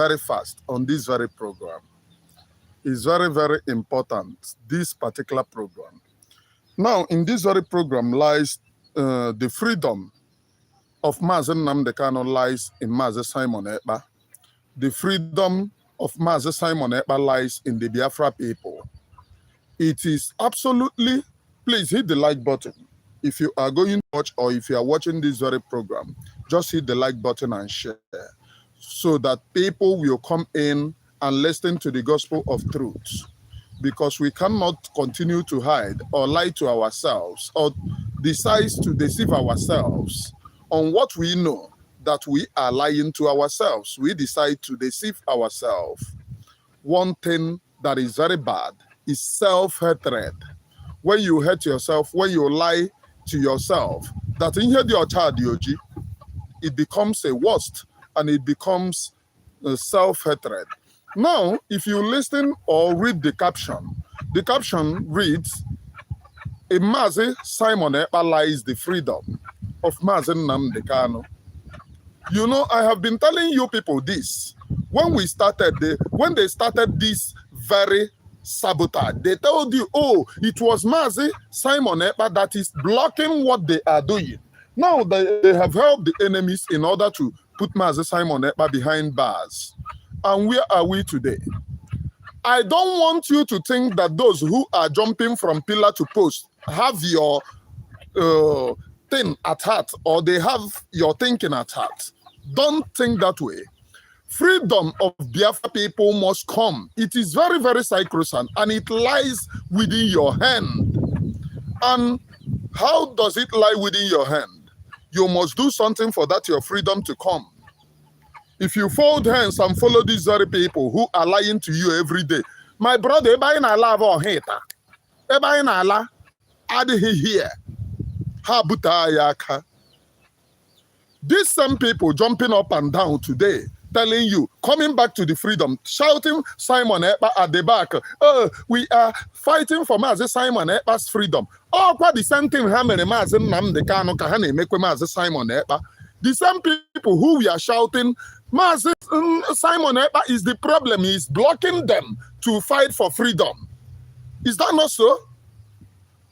very fast on this very program. It's very, very important, this particular program. Now, in this very program lies the freedom of Mazi Nnamdi Kanu lies in Mazi Simon Ekpa. The freedom of Mazi Simon Ekpa lies in the Biafra people. It is absolutely, please hit the like button. If you are going to watch or if you are watching this very program, just hit the like button and share so that people will come in and listen to the gospel of truth. Because we cannot continue to hide or lie to ourselves or decide to deceive ourselves on what we know that we are lying to ourselves. We decide to deceive ourselves. One thing that is very bad is self-hatred. When you hate yourself, when you lie to yourself, that in your child, it becomes a worst and it becomes self-hatred. Now, if you listen or read the caption reads, "In Mazi Simon Ekpa lies the freedom of Mazi Nnamdi Kanu." You know, I have been telling you people this. When they started this very sabotage, they told you, oh, it was Mazi Simon Ekpa that is blocking what they are doing. Now they have helped the enemies in order to put Mazi Simon Ekpa behind bars. And where are we today? I don't want you to think that those who are jumping from pillar to post have your thing at heart, or they have your thinking at heart. Don't think that way. Freedom of Biafra people must come. It is very, very sacrosanct, and it lies within your hand. And how does it lie within your hand? You must do something for that your freedom to come. If you fold hands and follow these very people who are lying to you every day, my brother, everybody in Allah or hater, everybody in Allah, adhi here, habuta yaka. These same people jumping up and down today, telling you, coming back to the freedom, shouting Simon Ekpa at the back, oh, we are fighting for Mazi Simon Ekpa's freedom. Oh, what the same thing happened in Mazi Nnamdi Kanu kahane make Mazi Simon Ekpa. The same people who we are shouting, Mazi Simon Ekpa is the problem. He is blocking them to fight for freedom. Is that not so?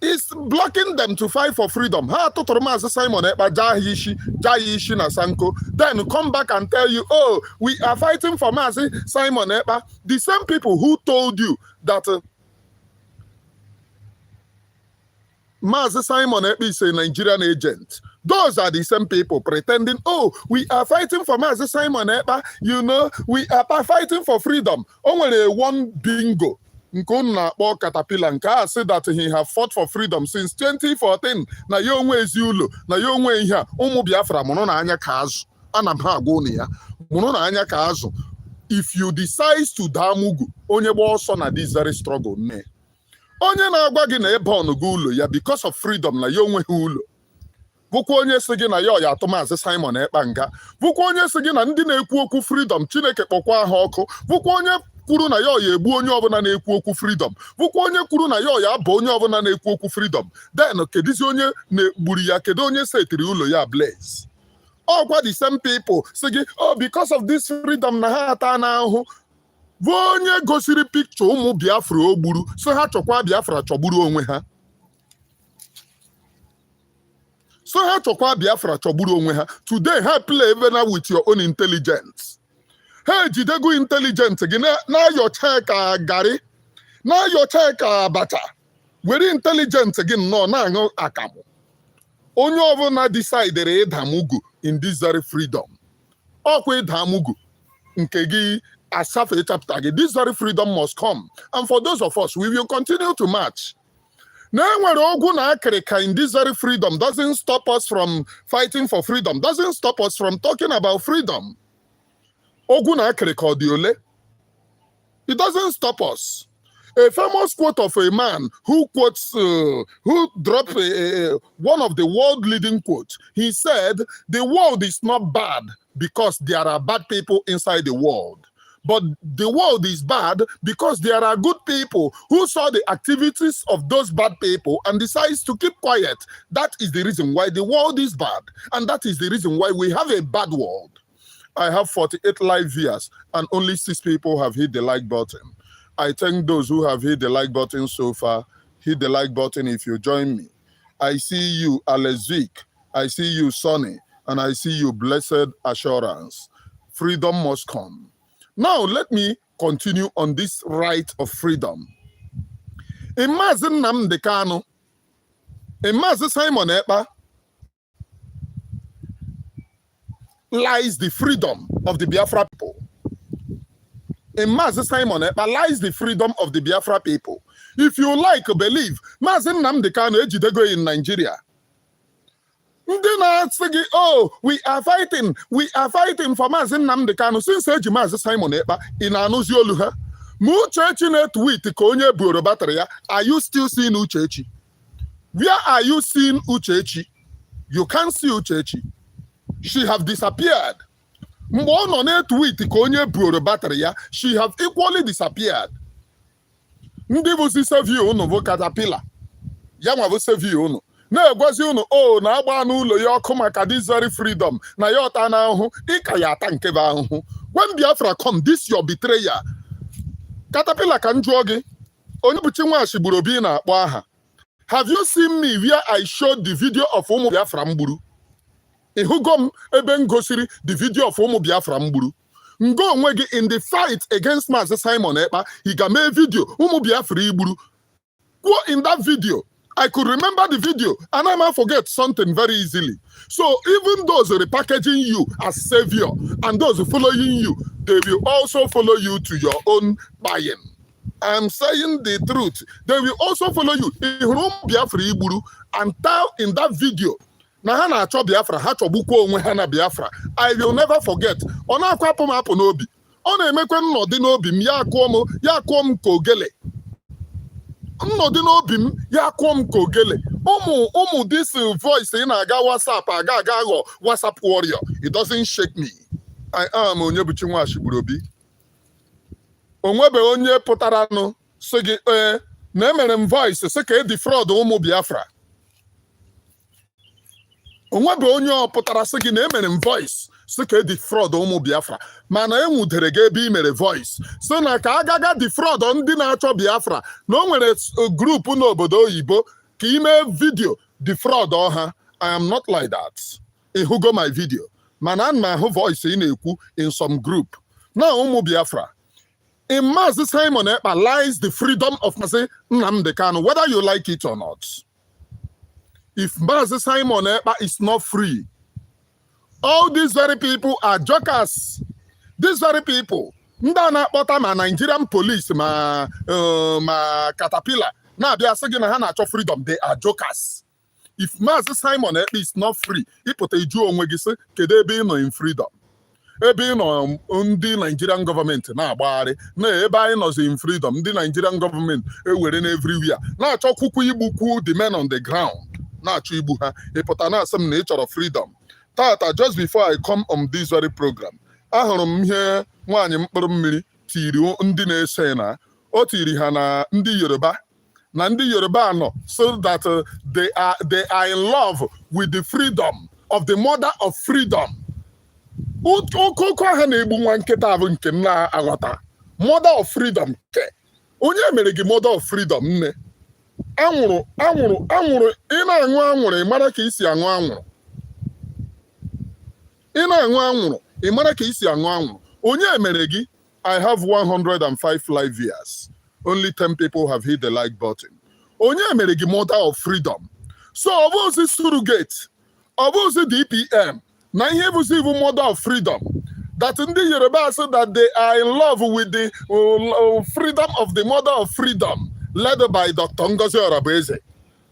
It's blocking them to fight for freedom. Ha to Mazi Simon Ekpa jayishi na sanko. Then come back and tell you, oh, we are fighting for Mazi Simon Ekpa. The same people who told you that Mazi Simon Ekpa is a Nigerian agent. Those are the same people pretending, oh, we are fighting for Mazi Simon Ekpa. You know, we are fighting for freedom. Only one bingo. Nkonna Caterpillar nka say that he have fought for freedom since 2014. Na yo nwe eziulo, na yo nwe ihe a, ụmụ Biafra mụrụ na anya ka azụ. Ana m ha agwa unu ya. Mụrụ na anya ka azụ. If you decide to damugu, onye gba ọsọ na this very struggle ne. Onye na-agwa gị na ebe ọnụgo ụlọ ya because of freedom na yo nweghị ụlọ. Bụkwa onye sị gị na ya ọya atụ Mazi Simon Ekpa nga. Bụkwa onye sị gị na ndị na-ekwu okwu freedom Chineke kpọkwa ha ọkụ. Bụkwa onye kwuru na ya ọya egbu onye ọbụla na-ekwu okwu freedom. Bụkwa onye kwuru na ya ọya abụ onye ọbụla na-ekwu okwu freedom. Then kedizi onye na-egburu ya, kedu onye setiri ụlọ ya blaze. Ọkwa the same people sị gị, oh, because of this freedom na ha ata n'ahụ. Bụ onye gosiri picture ụmụ Biafra o gburu, so ha chọkwa Biafra chọgburu onwe ha. So ha chọkwa Biafra chọgburu onwe ha. Today, ha play even with your own intelligence. Hey, jidego intelligent gị na yocha ka garị, na yocha ka abacha. Were intelligent gị nnọọ na-aṅụ akamụ. Onye ọbụla decidere ịda mugu in this very freedom. Ọkwa ịda mugu nke gị asafe chapter gị. This very freedom must come. And for those of us, we will continue to march. In this very freedom doesn't stop us from fighting for freedom, doesn't stop us from talking about freedom. It doesn't stop us. A famous quote of a man who quotes, who dropped one of the world leading quotes. He said, the world is not bad because there are bad people inside the world. But the world is bad because there are good people who saw the activities of those bad people and decides to keep quiet. That is the reason why the world is bad. And that is the reason why we have a bad world. I have 48 live viewers and only 6 people have hit the like button. I thank those who have hit the like button so far. Hit the like button if you join me. I see you, Alex Vic. I see you, Sonny. And I see you, Blessed Assurance. Freedom must come. Now, let me continue on this right of freedom. In Mazi Nnamdi Kanu, in Mazi Simon Ekpa, lies the freedom of the Biafra people. In Mazi Simon Ekpa lies the freedom of the Biafra people. If you like, believe, Mazi Nnamdi Kanu ejidego in Nigeria. Oh, we are fighting for Mazi Nnamdi Kanu. Since eji Mazi Simon Ekpa in anuzi olu ha. Uchechi na tweet ka onye buoro battery ya. Are you still seeing Uchechi? Where are you seeing Uchechi? You can't see Uchechi. She have disappeared. Mgbe ọ nọ na tweet ka onye buoro battery ya, she have equally disappeared. Ndị bụ si sevi unu bụ caterpillar. Ya nwa bụ sevi unu. Na-egwazi unu na-agba n'ụlọ ya ọkụ maka this very freedom na ya ọta na ahụhụ ịka ya ata nke bụ ahụhụ. When Biafra come, this your betrayer. Caterpillar ka njụọ gị onye bụ Chinwashi gburu obi na-akpọ aha. Have you seen me where I showed the video of ụmụ Biafra mgburu? Ịhụgo m ebe m gosiri the video of ụmụ Biafra mgburu. Ngo onwe gị in the fight against Mazi Simon Ekpa, he ga-mee video ụmụ Biafra igburu. Go in that video. I could remember the video and I might forget something very easily. So even those repackaging you as savior and those following you, they will also follow you to your own buying. I'm saying the truth. They will also follow you. And tell in that video, I will never forget. This voice in aga WhatsApp, aga WhatsApp warrior. It doesn't shake me. I am onye Chinwashi Burobi. Onwebe onye potarano sege na emere voice seke defraud ụmụ Biafra. Onwebe onye potara sege na emere voice seke defraud ụmụ Biafra. Mana enwudere gị ebe imere voice. So na ka agaga defraud ndị na-achọ Biafra. Na o nwere group n'obodo oyibo ka ime video defraud ọha. I am not like that. Ịhụgo my video. Mana ma hụ voice ị na-ekwu in some group. Na ụmụ Biafra. In Mazi Simon Ekpa lies the freedom of Mazi Nnamdi Kanu, whether you like it or not. If Mazi Simon Ekpa is not free, all these very people are jokers. These very people, ndana kpọta ma Nigerian police ma caterpillar na abịa sị gị na ha na-achọ freedom, they are jokers. If Mazi Simon Ekpa is not free, ịpụta iju onwe gị sị kedu ebe ị nọ in freedom. Ebe ị nọ ndị Nigerian government na-agbagharị na ebe anyị nọzi in freedom, ndị Nigerian government ewere na everywhere na-achọ kwukwu igbukwu the men on the ground na-achọ igbu ha. Ịpụta na-asị m na ị chọrọ freedom. Tata, just before I come on this very program, ahụrụ m ihe nwaanyị mkpụrụ mmiri tiri ndị na-ese na o tiri ha na ndị Yoruba na ndị Yoruba nọ so that they are in love with the freedom of the mother of freedom. Okoko ha na-egbu nwa nkịta bụ nke m na-aghọta. Mother of freedom ke onye mere gị mother of freedom nne? Anwụrụ ị na-aṅụ anwụrụ ị mara ka isi aṅụ anwụrụ. Ị na-aṅụ anwụrụ ị mara ka isi aṅụ anwụrụ. Onye mere gị? I have 105 live viewers. Only 10 people have hit the like button. Onye mere gị mother of freedom? So ọ bụzi surrogate, ọ bụzi DPM. Na ihe bụzi even mother of freedom. That ndị Yoruba say that they are in love with the freedom of the mother of freedom, led by Dr. Ngozi Orabueze.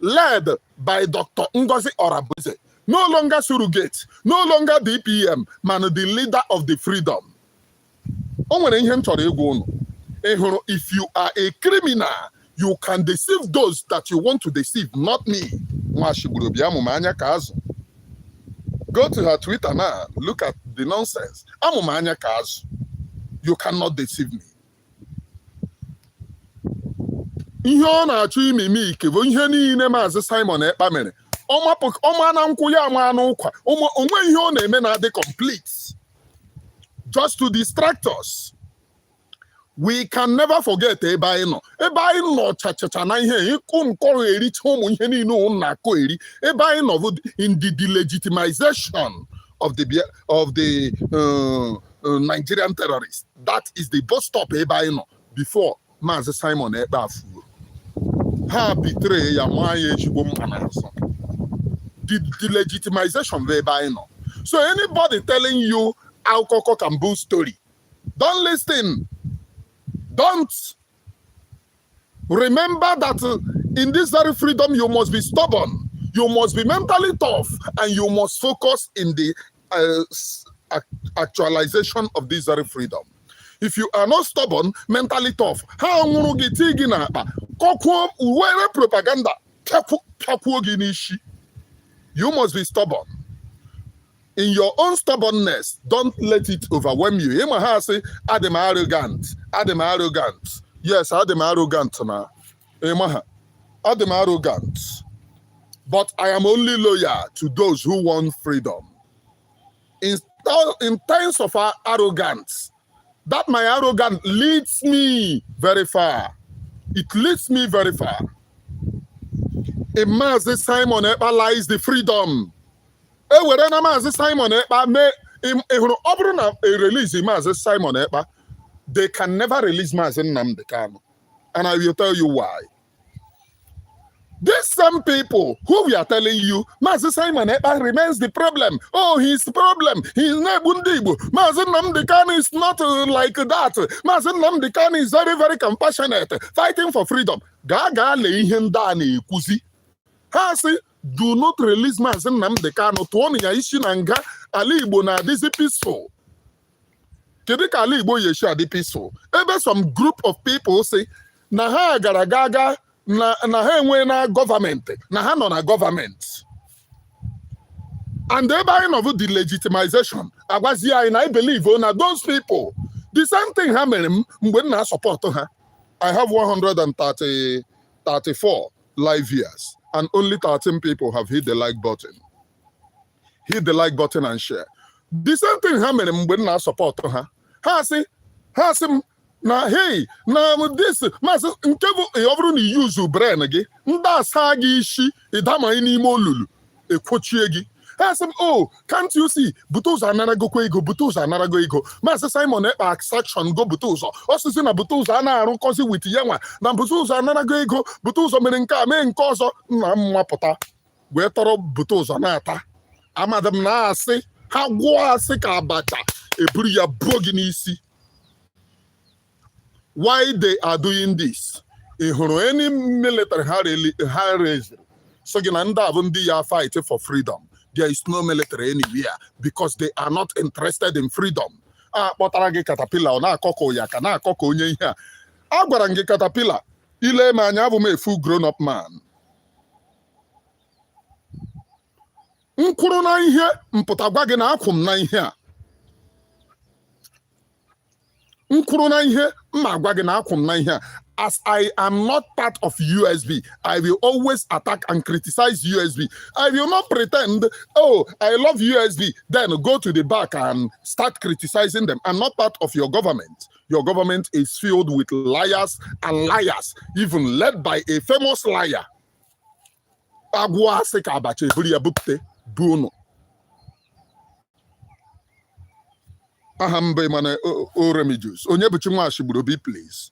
Led by Dr. Ngozi Orabueze. No longer surrogate, no longer DPM, man, the leader of the freedom. If you are a criminal, you can deceive those that you want to deceive, not me. Go to her Twitter now, look at the nonsense. You cannot deceive me. Ihe ọ na-achọ ime ime ike bụ ihe niile Mazi Simon Ekpa mere. Ọma na nkwụ ya ama n'ụkwa. Onwe ihe ọ na-eme na-adị complete. just to distract us. We can never forget Ebaino. Ebaino chacha na ihe ikunko eri chomu ihe ni no na ko eri. Ebaino in the delegitimization of the Nigerian terrorists. That is the bus stop Ebaino before Mazi Simon Ekpa fu. Ha betray ya mwaye chibom anaso. The delegitimization of Ebaino. So anybody telling you Alcoco can boost story, don't listen. Don't. Remember that in this very freedom, you must be stubborn. You must be mentally tough. And you must focus in the actualization of this very freedom. If you are not stubborn, mentally tough, propaganda, you must be stubborn. In your own stubbornness, don't let it overwhelm you. You say, I'm arrogant. I'm arrogant. Yes, I'm arrogant now. I'm arrogant. But I am only loyal to those who want freedom. In times of our arrogance, that my arrogance leads me very far. It leads me very far. In Mazi Simon Ekpa lies the freedom. Mazi Simon Ekpa release Mazi Simon Ekpa, they can never release Mazi Nnamdi Kanu. And I will tell you why. These some people who we are telling you, Mazi Simon Ekpa remains the problem. Oh, he's the problem. He's Nebundibu. Mazi Nnamdi Kanu is not like that. Mazi Nnamdi Kanu is very, very compassionate, fighting for freedom. Gaga leihindani kuzi. Hasi. Do not release Mazi Nnamdi Kanu. Tuoni ya ishi na nga ala Igbo na adịzi peaceful. Kedu ka ala Igbo yeshi adị peaceful? Ebe some group of people say na ha gara gaga na ha enwe na government, na ha nọ na government. And ebe anyị nọ the legitimization agwazi anyị na I believe na those people. The same thing ha mere m mgbe na support ha. I have 134 live viewers. And only 13 people have hit the like button. Hit the like button and share. The same thing happening when I support her. Hasi na hey na this Mazi nkevu obru ni use brain again. Nda sagi ishi idama ini molulu ekwochie gi. Oh, can't you see? Butuza anarago ego, butuza anarago ego. Mazi Simon Ekpa section go butuza. Also na butuza ana arukosi with yenwa. Na butuza anarago ego, butuza merenka me nkozo na mwapota. We toro butuza na ata. Amadam na ase, ha gwa ase ka abacha. Eburu ya bogi n'isi. Why they are doing this? Any military high raised. So ginanda avundi ya fight for freedom. There is no military anywhere because they are not interested in freedom. Kpọtara caterpillar na akọkọ ya ka na akọkọ onye ihe a. Agwara gị caterpillar ile ma anya bụ m a full grown up man. Nkwuru na ihe mpụta gwa gị na akwụ m na ihe a. Nkwuru na ihe mma gwa gị na akwụ m na ihe a. As I am not part of USB, I will always attack and criticize USB. I will not pretend, oh, I love USB, then go to the back and start criticizing them. I'm not part of your government. Your government is filled with liars and liars, even led by a famous liar. Agwa seka abache buri abupte buno. Ahambe mane oremijus. Onyebuchi nwa Ashiburobi, please.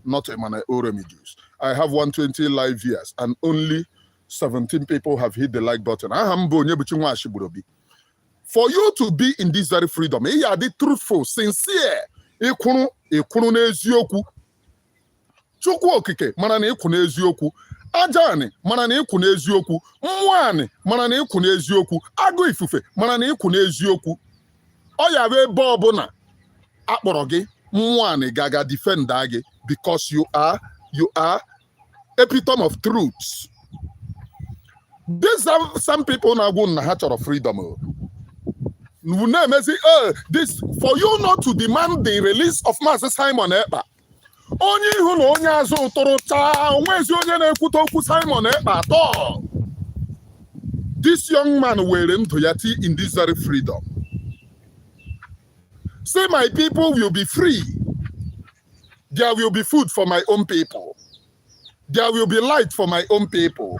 Not a man Jews. I have 120 live viewers and only 17 people have hit the like button. For you to be in this very freedom, you are the truthful, sincere. Chukwu okike mana na ikwu n'eziokwu. Ajani mana na ikwu n'eziokwu. Mwani mana na ikwu n'eziokwu. Agụ ifufe mana na ikwu n'eziokwu. Oya be bobuna akpọrọ gị mwani gaga defend gị. Because you are epitome of truths. These are some people now go in the heart of freedom. This for you not to demand the release of Mazi Simon Ekpa. Onye ihu na onye azụ tụrụ taa onwezi onye na-ekwute okwu Simon Ekpa at all. This young man were into yati in this very freedom. say my people will be free. There will be food for my own people. There will be light for my own people.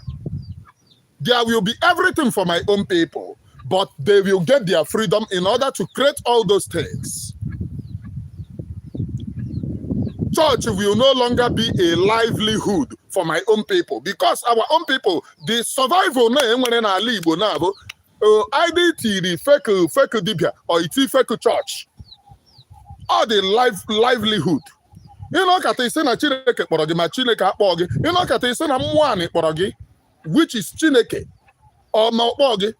There will be everything for my own people. But they will get their freedom in order to create all those things. Church will no longer be a livelihood for my own people, because our own people, the survival now, either fake dibia or it's fake church, or the livelihood. You know, kata ise na Chineke kpọrọ gị ma Chineke akpọ gị. You know, kata ise na mmụọ kpọrọ gị, which is Chineke, or ma ọkpọ gị.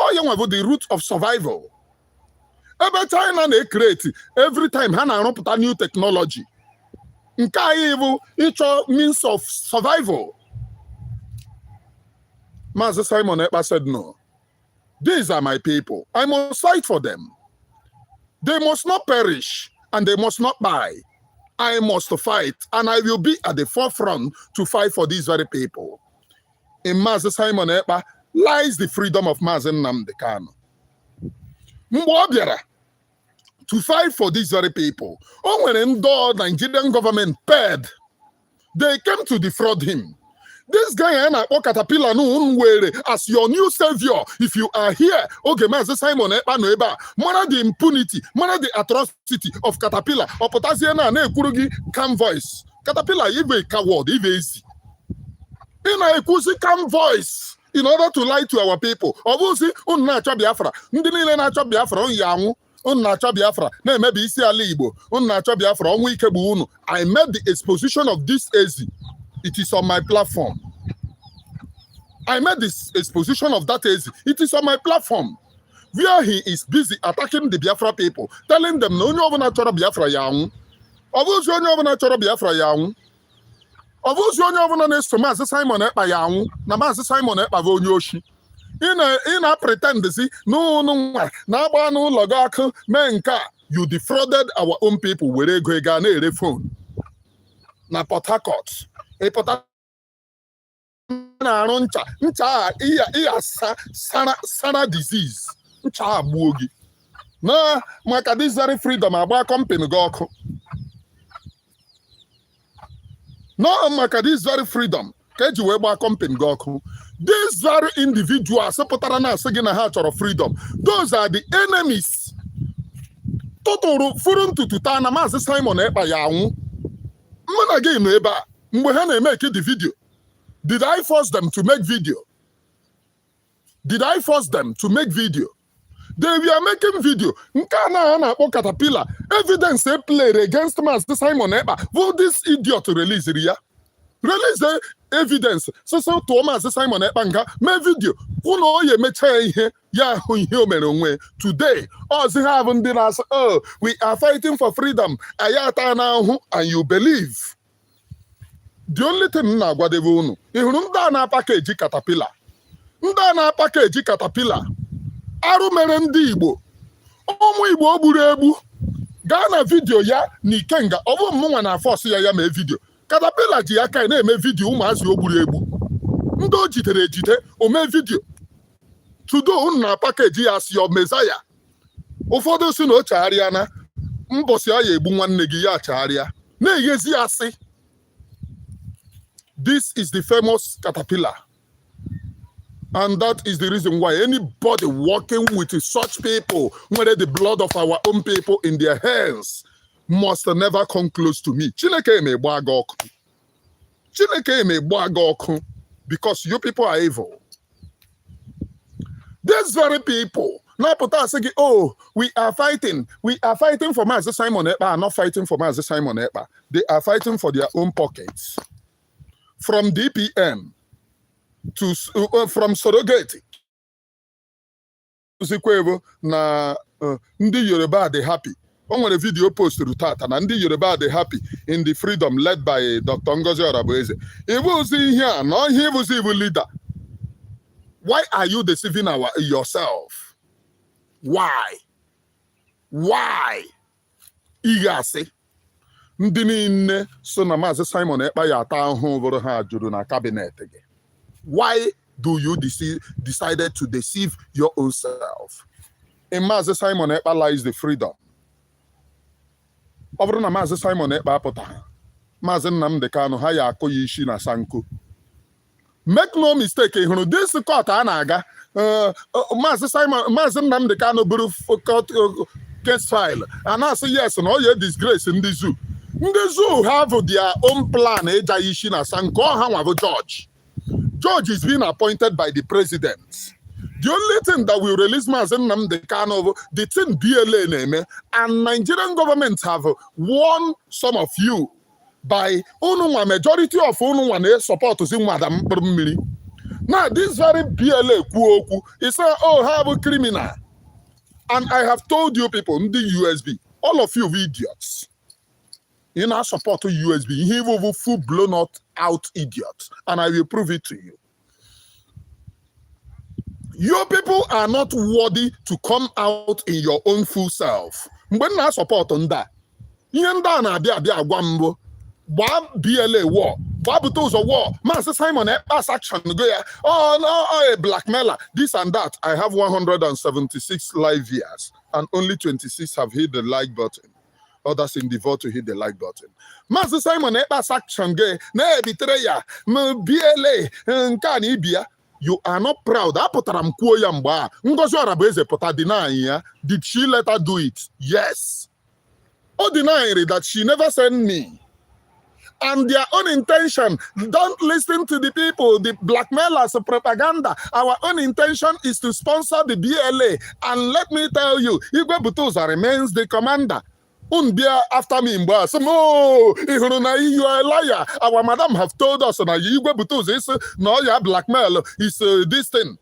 Oh, you have the root of survival. Every time they create, every time they put a new technology. It's a means of survival. Mazi Simon Ekpa said, no. These are my people. I must fight for them. They must not perish and they must not die. I must fight, and I will be at the forefront to fight for these very people. In Mazi Simon Ekpa lies the freedom of Mazi Nnamdi Kanu. To fight for these very people. Oh, when the Nigerian government paid, they came to defraud him. This guy caterpillar as your new savior. If you are here, okay, Mazi Simon Ekpa, mana the impunity, mana the atrocity of caterpillar or potassium calm voice. Caterpillar even coward, even easy. In a calm voice. In order to lie to our people. Obviously, unnacha Biafra. Ndinile nacha Biafra unyangu. Unnacha Biafra. Ne maybe isi alibo. Unnacha Biafra onwe ikebu unu. I made the exposition of this AZ. It is on my platform. I made this exposition of that AZ. It is on my platform. Where he is busy attacking the Biafra people, telling them no one natural Biafra yang. Obviously, no one natural Biafra yang. Obviously, onye ọbụla na-eso Mazi Simon Ekpa ya anwụ na Mazi Simon Ekpa bụ onye oshi. Ị na-pretend si n'ụnụ nwa na-agba n'ụlọ gị ọkụ mee nke a. You defrauded our own people were ego ego na-ere phone na Port Harcourt. Port Harcourt na-arụ ncha a Sara disease. Ncha a gbuo gị. Na maka this very freedom agba company gị ọkụ. No, maka this very freedom. Keji weba company goku. These very individuals freedom. Those are the enemies. Totoro furun tututa na Mazi Simon Ekpa yawu. Mwana game eba. Mwe make the video. Did I force them to make video? Did I force them to make video? They were making video. Nkana caterpillar. Evidence they played against Mazi Simon Ekpa. Will this idiot release Ria? Release the evidence. So to Mazi Simon Ekpa make video. Kuno ye meche ya human. Today, us haven't been as we are fighting for freedom. Ayata now and you believe. The only thing na gwadevu ihuru na package caterpillar. Na package caterpillar. Arụ mere ndị Igbo ụmụ Igbo gburu egbu gaa na vidio ya n'ikenga ọ bụ mụnwa na force ya mee vidio Caterpillar ji aka na-eme vidio ụmụazị o gburu egbu ndị o jidere ejide o mee vidio tudo na package ya si your Messiah ụfọdụ si na o chagharịa na mbọsị ya egbu nwanne gị ya chagharịa na-eghezi asị. This is the famous caterpillar. And that is the reason why anybody working with such people, whether the blood of our own people in their hands, must never come close to me. Chineke me gbagok. Chineke me gbagok, because you people are evil. These very people, now put us saying, oh, we are fighting for Mazi Simon Ekpa, are not fighting for Mazi Simon Ekpa. They are fighting for their own pockets. From DPM to from surrogate na ndị Yoruba dey happy. O nwere video post rutata na ndị Yoruba dey happy in the freedom led by Dr. Ngozi Orabueze. Ibuzi ihe a na ihe ibuzi ibu leader. Why are you deceiving yourself? Why? Ihe asị ndị niile so na Mazi Simon Ekpa ya ata ahụhụ bụrụ ha juru na cabinet gị. Why do you decided to deceive your own self? In Mazi Simon Ekpa lies the freedom. ọ bụrụ na Mazi Simon Ekpa apụta Mazi Nnamdi Kanu ha ya akụ ya isi na sanko. Make no mistake, hụrụ this court a na-aga Mazi Nnamdi Kanu buru court case file and I say yes na ọ ya disgrace ndị zoo. Ndị zoo have their own plan eja isi na sanko ha nwa bụ George. George is being appointed by the president. The only thing that will release Mazi Nnamdi Kanu, the thing BLA name, and Nigerian government have warned some of you by majority of support to see Madam Mmiri. Now this very BLA is say, oh, have a criminal. And I have told you people, the USB, all of you idiots. You now support USB. He will full blown out idiots. And I will prove it to you. Your people are not worthy to come out in your own full self. When I support on that, BLA war, Babuto's war, Mazi Simon Ekpa's action, oh no, a blackmailer, this and that. I have 176 live viewers, and only 26 have hit the like button. Others in the vote to hit the like button. Mazi Simon Ekpa's action, ne betrayer, BLA, Nkanibia. You are not proud. Did she let her do it? Yes. Or denying that she never sent me. And their own intention, don't listen to the people, the blackmailers, propaganda. Our own intention is to sponsor the BLA. And let me tell you, Igwe Butuza remains the commander. After me, oh, you are a liar. Our madam have told us that Igwe Butuza is no, you blackmail. Is this thing.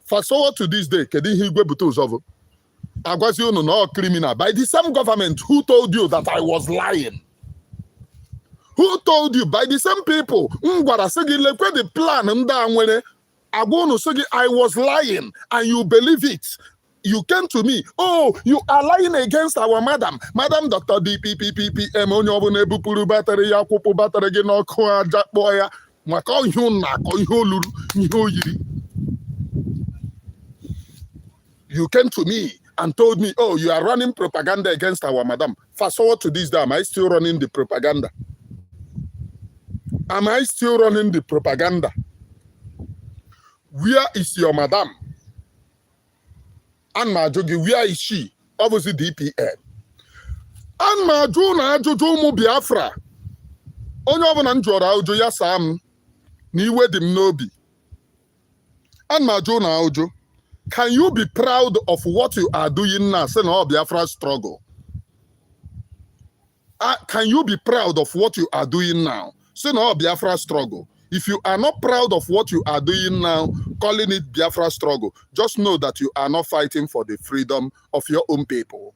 Fast forward to this day, Igwe Butuza I was no criminal by the same government who told you that I was lying. Who told you by the same people? The plan I was lying, and you believe it. You came to me, oh, you are lying against our madam. Madam Dr. DPPPPM, you came to me and told me, oh, you are running propaganda against our madam. Fast forward to this day, am I still running the propaganda? Am I still running the propaganda? Where is your madam? And Majogi, where is she? Obviously DPM. And Majuna Jojo Biafra. Onyovan Jora Ojo Yasam. Niwe dim nobi. And Majuna Ojo. Can you be proud of what you are doing now? Say no Biafra struggle. Can you be proud of what you are doing now? Say no Biafra struggle. If you are not proud of what you are doing now, calling it Biafra struggle, just know that you are not fighting for the freedom of your own people.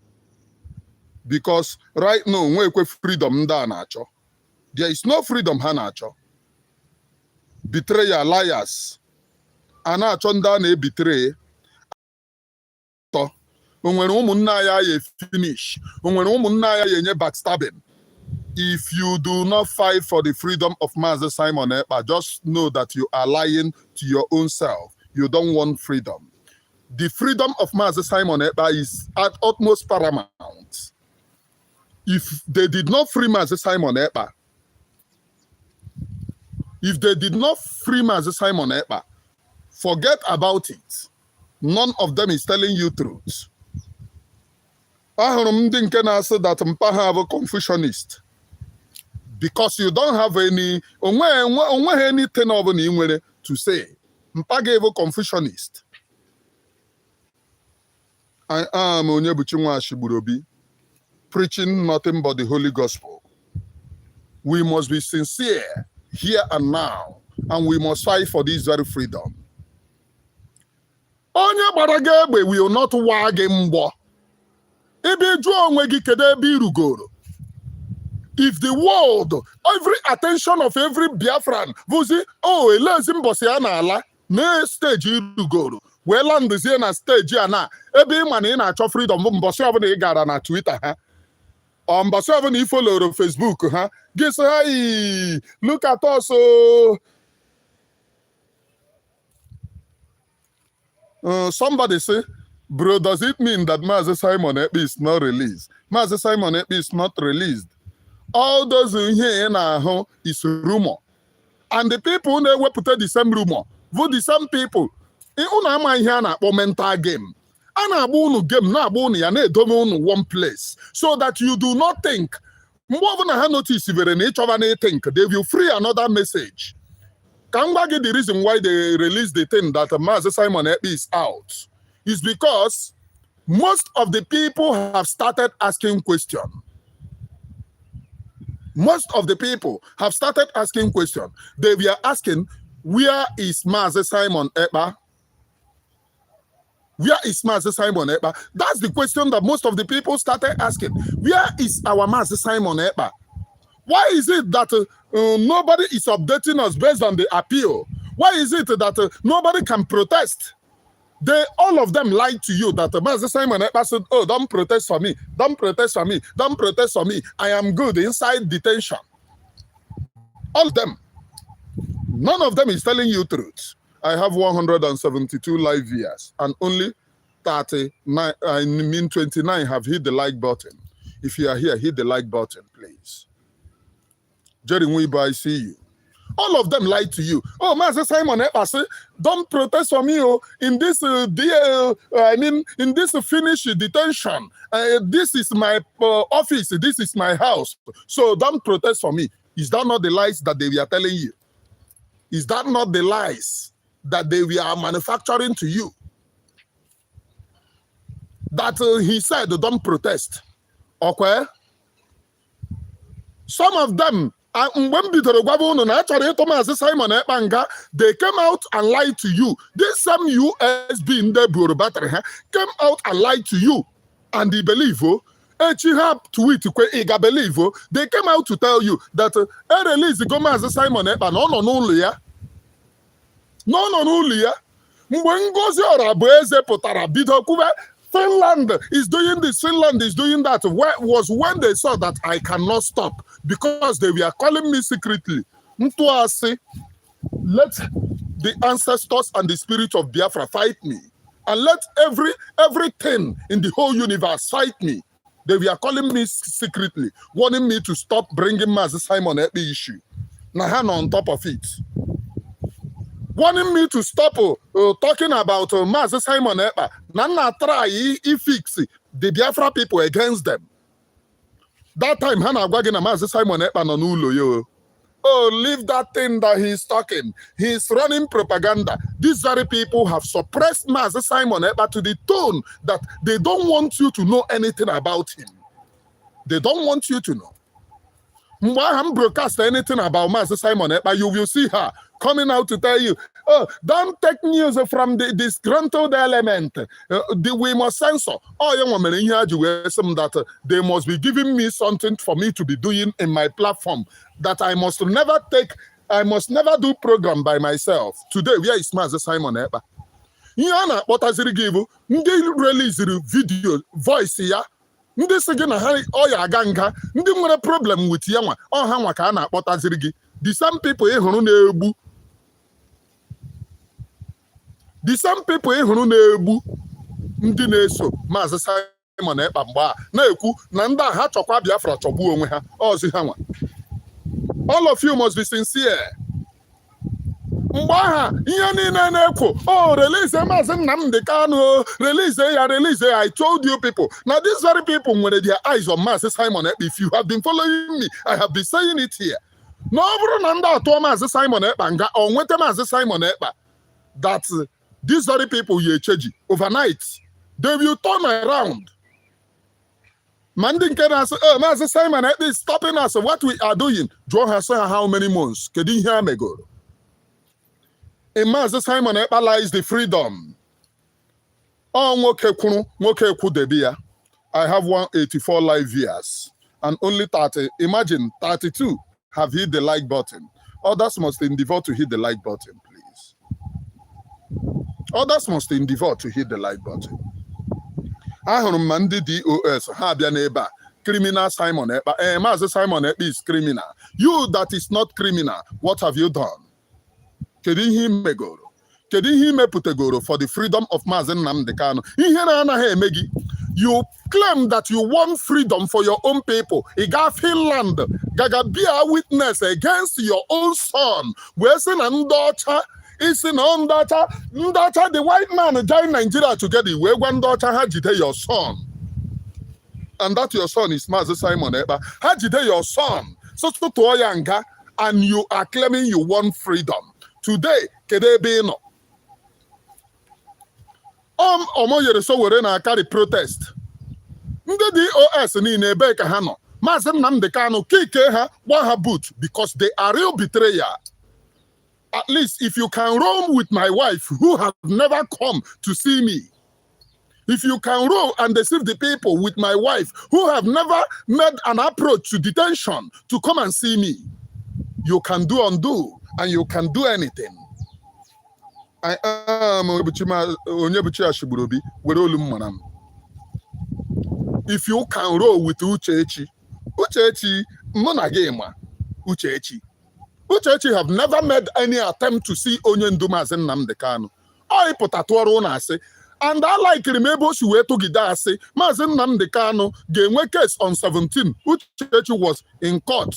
Because right now, freedom there is no freedom. Betrayer, liars. Anachonda betray. Finish. Backstabbing. If you do not fight for the freedom of Mazi Simon Ekpa, just know that you are lying to your own self. You don't want freedom. The freedom of Mazi Simon Ekpa is at utmost paramount. If they did not free Mazi Simon Ekpa, forget about it. None of them is telling you truth. I that Mpaha have a Confucianist. Because you don't have anything to say. Mpa gave a Confucianist. I am Onyebuchinwa Shiburobi, preaching nothing but the Holy Gospel. We must be sincere here and now, and we must fight for this very freedom. Onye Baragebe will not wag him. If the world, every attention of every Biafran, oh, elezim bosiana ala, ne stage irugoro. Well, on the stage, na every man in a freedom, Mbosovani gara na Twitter, huh? Mbosovani follow on Facebook, huh? Guess, hey, look at us, somebody say, bro, does it mean that Mazi Simon Ekpa is not released? Mazi Simon Ekpa is not released. All those here in our home is rumor. And the people who put the same rumor, vote the same people. In a mental game. And game one place. So that you do not think. More than I notice if each of an think they will free another message. Can I get the reason why they released the thing that Mazi Simon Ekpa is out? Is because most of the people have started asking questions. Most of the people have started asking questions. They were asking, where is Mazi Simon Ekpa? Where is Mazi Simon Ekpa? That's the question that most of the people started asking. Where is our Mazi Simon Ekpa? Why is it that nobody is updating us based on the appeal? Why is it that nobody can protest? All of them lied to you that Mazi Simon Ekpa said, oh, don't protest for me. Don't protest for me. Don't protest for me. I am good inside detention. All of them. None of them is telling you truth. I have 172 live viewers and only 29 have hit the like button. If you are here, hit the like button, please. Jerry Wibo, I see you. All of them lied to you. Oh, Mazi Simon Ekpa say, don't protest for me. Oh, in this, in this finished detention. This is my office. This is my house. So don't protest for me. Is that not the lies that they were telling you? Is that not the lies that they were manufacturing to you? That he said, don't protest. Okay? Some of them, when they came out and lied to you. This some USB in the bureau battery came out and lied to you. And they believe, they came out to tell you that release the Mazi Simon Ekpa Finland is doing this, Finland is doing that. Was when they saw that I cannot stop because they were calling me secretly. Let the ancestors and the spirit of Biafra fight me. And let everything in the whole universe fight me. They were calling me secretly, wanting me to stop bringing Mazi Simon Ekpa issue. Now, on top of it. Wanting me to stop talking about Mazi Simon Ekpa. Nana try fix the Biafra people against them. That time, Hana Gwagina Mazi Simon Ekpa no nulo yo. Oh, leave that thing that he's talking. He's running propaganda. These very people have suppressed Mazi Simon Ekpa to the tone that they don't want you to know anything about him. They don't want you to know. When I broadcast anything about Mazi Simon Ekpa, you will see her coming out to tell you, oh, don't take news from the disgruntled element. We must censor. Oh, young woman, that they must be giving me something for me to be doing in my platform that I must never take. I must never do program by myself. Today, where is Mazi Simon Ekpa? Yana, what has he given? They release video, voice here. Ndị sị gị na ha ọya aga nga ndị nwere problem with ya nwa ọha nwa ka a na-akpọtaziri gị the same people ịhụrụ na-egbu ndị na-eso Mazi Simon Ekpa mgbe a na-ekwu na ndị a ha chọkwa Biafra chọgbuo onwe ha ọzi ha nwa. All of you must be sincere. Mgbe aha ihe niile na-ekwu, oh, release Mazi Nnamdi Kanu, release ya. I told you people. Now these very people, when their eyes on Mazi Simon Ekpa, if you have been following me, I have been saying it here. No, Mazi Simon Ekpa, or went Mazi Simon Ekpa, that these very people here overnight, they will turn around. Mandin can say, oh, Mazi Simon Ekpa is stopping us. What we are doing? Draw her say how many months? Can you hear me go? In Mazi Simon Ekpa lies the freedom. Oh, I have 184 live viewers and only 30. Imagine 32 have hit the like button. Others must endeavor to hit the like button, please. Others must endeavor to hit the like button. Ahụrụ m ndị DOS ha bịa n'ebe a. Criminal Simon Ekpa. Mazi Simon Ekpa is criminal. You that is not criminal, what have you done? Kedu ihe imegoro? Kedu ihe imepụtagoro for the freedom of Mazi Nnamdi Kanu? Ihe na anaghị eme gị. You claim that you want freedom for your own people. Igafi land, gaga be a witness against your own son. We're saying Ndocha, it's in Ndocha, the white man joined Nigeria together. Where one daughter Hajide your son. And that your son is Mazi Simon Ekpa. Hajide your son. So to Oyanga, and you are claiming you want freedom. Today, Kedebe no. Omoyere so were na carry protest. Ndị DOS niile ebe ka ha nọ. Mazi Nnamdi Kanu kike ha gba ha boot because they are real betrayer. At least if you can roam with my wife who have never come to see me. If you can roam and deceive the people with my wife who have never made an approach to detention to come and see me, you can undo and you can do anything. I am Onyebuchi Ashiburobi with Olum. If you can roll with Uchechi Monagema, Uchechi have never made any attempt to see Onyendu Mazi Nnamdi Kanu. I put a tour say, and I like remember she were to Gidase, Mazi Nnamdi Kanu game case on 17. Uchechi was in court.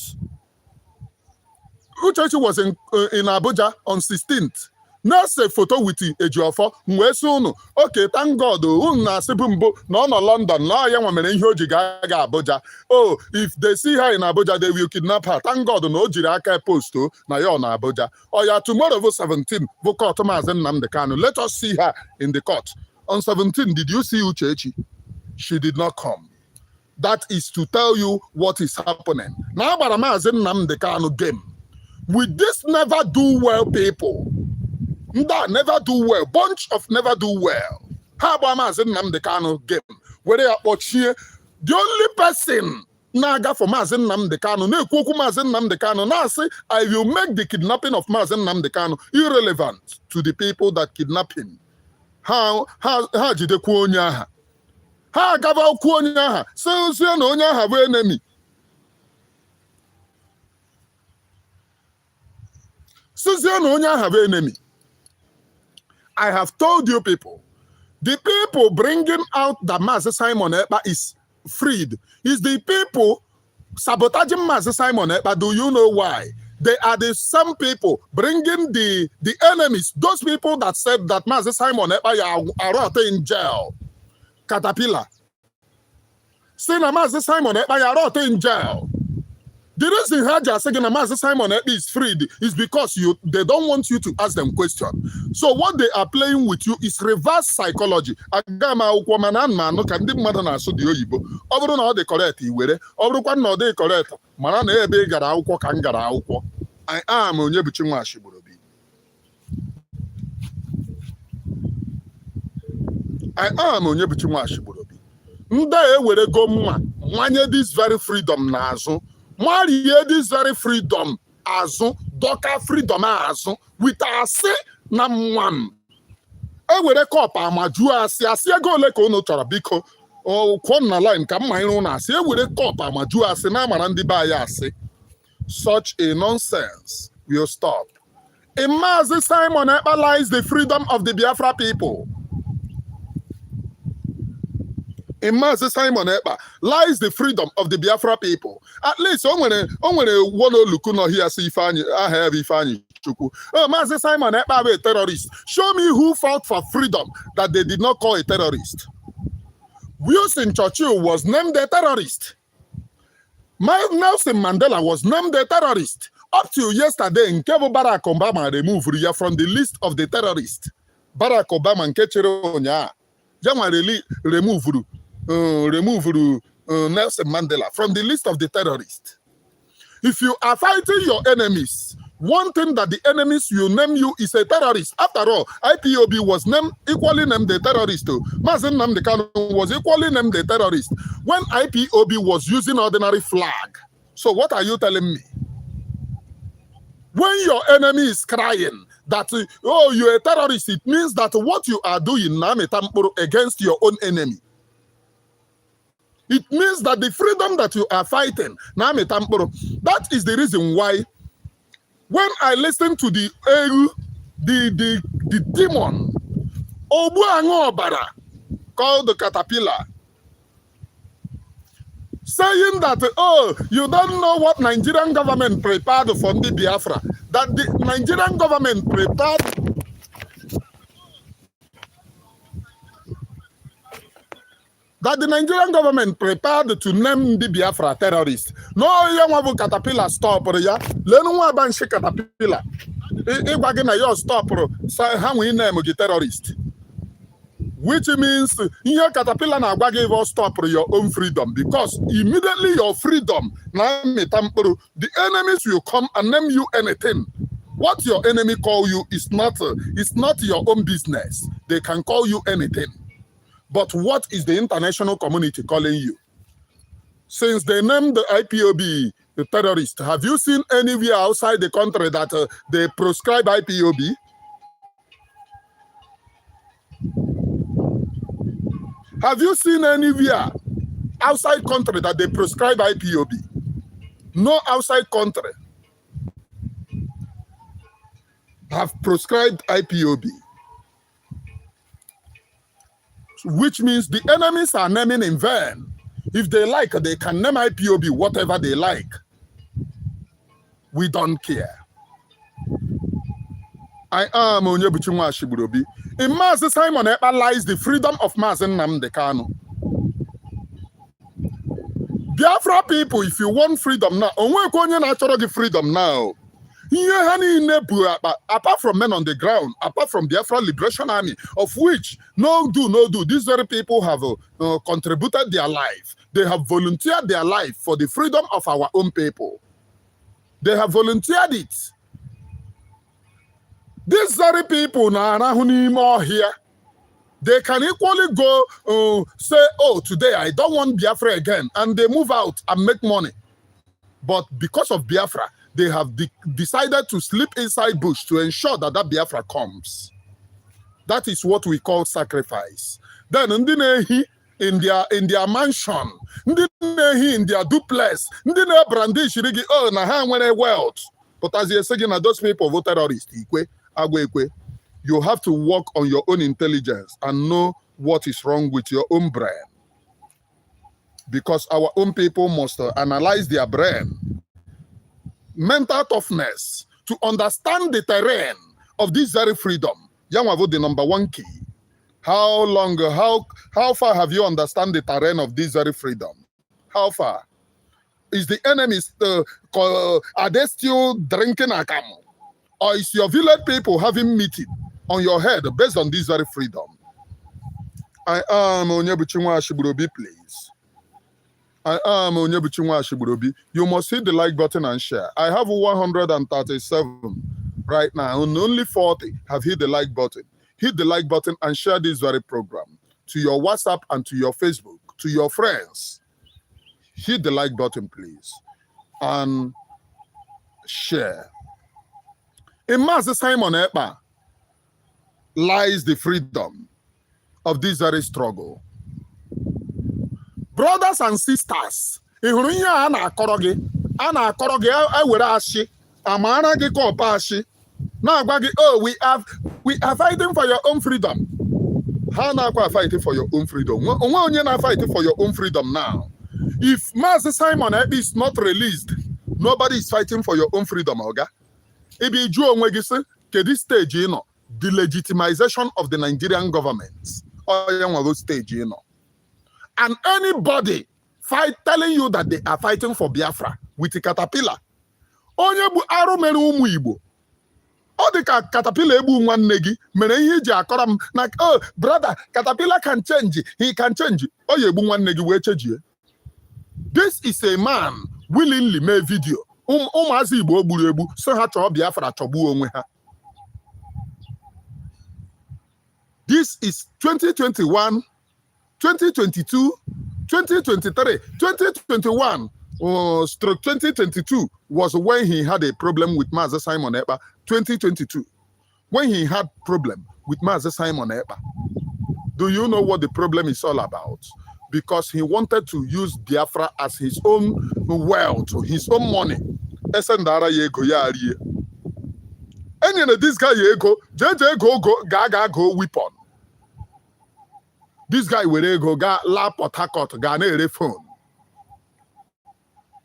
Uchechi was in Abuja on 16th. Nurse photo with Ejiofor Mwesunu. Okay, thank God. Una Sibumbo, no London, no young woman in Hojiga Abuja. Oh, if they see her in Abuja, they will kidnap her. Thank God, no Jiraka post na Yona Abuja. Oh, yeah, tomorrow 17, Mazi Nnamdi Kanu. Let us see her in the court. On 17, did you see Uchechi? She did not come. That is to tell you what is happening. Now, but Mazi Nnamdi Kanu game. With this never do well people. That never do well. Bunch of never do well. How about Mazi Nnamdi Kanu game? Where they are watching the only person naga for Mazi Nnamdi Kanu. Ne kuku Mazi Nnamdi Kanu. Now say I will make the kidnapping of Mazi Nnamdi Kanu irrelevant to the people that kidnap him. How jide kuonya ha? How gava kuonya ha? So no onya ha we enemy. So no onya ha we enemy. I have told you people, the people bringing out that Mazi Simon Ekpa is freed is the people sabotaging Mazi Simon Ekpa. Do you know why? They are the same people bringing the enemies, those people that said that Mazi Simon Ekpa are in jail. Caterpillar. Saying that Mazi Simon Ekpa are in jail. The reason Haja saying that Mazi Simon Ekpa is freed is because they don't want you to ask them questions. So what they are playing with you is reverse psychology. Agama ukwaman man no can dim mother na so the oyibo. Obro na de correct iwere. Obro kwa na de correct. Mana na ebe gara akwụkwọ ka ngara akwụkwọ. I am Onyebuchi Ashiburobi. I am Onyebuchi Ashiburobi. Nda ewere go mma. Nwanye this very freedom na azụ. Marie this very freedom azụ doka freedom azụ with asị na mwam ewere kọp amaju asị ego ole ka unu chọrọ biko kwọ na line ka mma iru na asị ewere kọp amaju asị na amara ndị be ya asị. Such a nonsense will stop. In Mazi Simon Ekpa lies the freedom of the Biafra people. In Mazi Simon Ekpa lies the freedom of the Biafra people. At least, one look no here see I have Ifani Chukwu. Oh, Mazi Simon Ekpa a terrorist. Show me who fought for freedom that they did not call a terrorist. Winston Churchill was named a terrorist. Nelson Mandela was named a terrorist. Up till yesterday, Nkevo Barack Obama removed from the list of the terrorists. Barack Obama and Kechere Onya remove Nelson Mandela from the list of the terrorists. If you are fighting your enemies, one thing that the enemies will name you is a terrorist. After all, IPOB was equally named a terrorist. Mazi Nnamdi Kanu was equally named a terrorist when IPOB was using ordinary flag. So what are you telling me? When your enemy is crying that, oh, you're a terrorist, it means that what you are doing against your own enemy. It means that the freedom that you are fighting, that is the reason why when I listen to the demon, called the Caterpillar, saying that, oh, you don't know what Nigerian government prepared for the Biafra. That the Nigerian government prepared. That the Nigerian government prepared to name the Biafra terrorists. No, you want caterpillar stop ya. Lenu wa banshi caterpillar. Igwagina yo stop say how we name the terrorist. Which means here caterpillar na give us stop your own freedom, because immediately your freedom now the enemies will come and name you anything. What your enemy call you is not your own business. They can call you anything. But what is the international community calling you? Since they named the IPOB the terrorist, have you seen anywhere outside the country that they proscribe IPOB? Have you seen anywhere outside country that they prescribe IPOB? No outside country have prescribed IPOB. Which means the enemies are naming in vain. If they like, they can name IPOB whatever they like. We don't care. I am Onyebuchinwa Shiburobi. In Mazi Simon Ekpa lies the freedom of Mazi Nnamdi Kanu. Biafra people, if you want freedom now, onwe freedom now. Apart from men on the ground, apart from Biafra Liberation Army, of which no do, these very people have contributed their life. They have volunteered their life for the freedom of our own people. They have volunteered it. These very people now here, they can equally go say, oh, today I don't want Biafra again, and they move out and make money. But because of Biafra, they have decided to sleep inside bush to ensure that that Biafra comes. That is what we call sacrifice. Then in their mansion, in their duplex, brandish oh na ha nwere wealth. But as you're saying, those people vote terrorists. You have to work on your own intelligence and know what is wrong with your own brain. Because our own people must analyze their brain. Mental toughness to understand the terrain of this very freedom. Yamavo, the number one key. How far have you understand the terrain of this very freedom? How far? Is the enemies, are they still drinking akamu? Or is your village people having meeting on your head based on this very freedom? I am Onyebuchinwa Shiburobi, please. I am Onyebuchinwa Shiburobi. You must hit the like button and share. I have 137 right now, and only 40 have hit the like button. Hit the like button and share this very program to your WhatsApp and to your Facebook, to your friends. Hit the like button, please, and share. In Mazi Simon Ekpa lies the freedom of this very struggle. Brothers and sisters, oh, we are fighting for your own freedom. How now are fighting for your own freedom? You're not fighting for your own freedom now. If Mazi Simon Ekpa is not released, nobody is fighting for your own freedom, Oga. If you do this stage, the legitimization of the Nigerian government, or stage, and anybody telling you that they are fighting for Biafra with a caterpillar, onye bu arụ mere ụmụ Igbo. Ọ dị ka caterpillar egbu nwanne gị mere ihe iji akọrọ m na oh brother, caterpillar can change, he can change. Ọ ya egbu nwanne gị wee chejie. This is a man willingly made video. Ụmụazị Igbo gburu egbu so ha chọọ Biafra chọgbuo onwe ha. This is 2021, 2022, 2023, 2021, stroke 2022 was when he had a problem with Mazi Simon Ekpa. 2022, when he had problem with Mazi Simon Ekpa. Do you know what the problem is all about? Because he wanted to use Biafra as his own wealth, his own money. Esendara yego yari. And this guy yego, JJ go gaga go weapon. This guy will go ga la Port Harcourt ga na ere phone.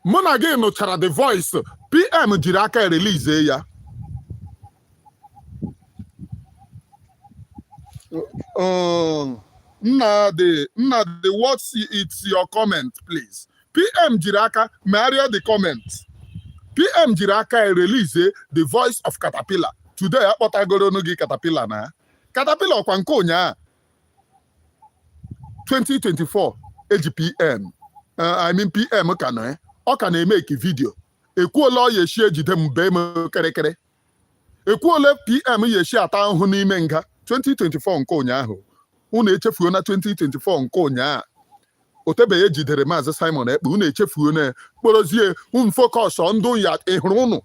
mụ na gị nụchara the voice PM jiri aka release ya. Nnamdi, what's it's your comment, please? PM jiri aka Mario the comment. PM jiri aka release the voice of Caterpillar. Today akpọtagoro gị Caterpillar na. Caterpillar ọkwa nke ụnyaa 2024 eji PM. I mean PM ka nọ ọ ka na-emeki vidio. Ekwuola ọ yeshi ejide mbe m kerekere. Ekwuola PM yeshi ata ahụhụ n'ime nga 2024 nke ụnyaahụ. Unu echefuo na 2024 nke ụnyaa. Otebe ejidere Mazi Simon Ekpa. Unu echefuo na kporozie focus on ndụ ya ịhụrụ unu.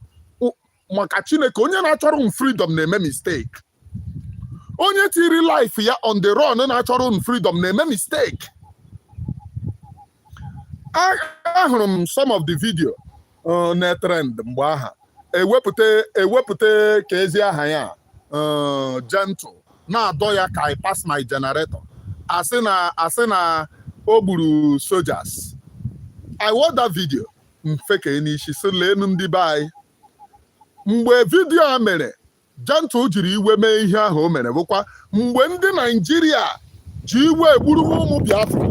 Maka Chineke onye na-achọrọ freedom na-eme mistake. Onye tiri life ya on the run na-achọrọ freedom na-eme mistake. Ahụrụ m some of the video na trend mgbe aha ewepụta ka ezi aha ya gentle na-adọ ya ka I pass my generator asị na o gburu soldiers. I watched that video mfeke n'isi so leenu ndị be anyị. Mgbe vidio a mere gentle jiri iwe mee ihe ahụ o mere bụkwa mgbe ndị Naịjirịa ji iwe egburu ụmụ Biafra,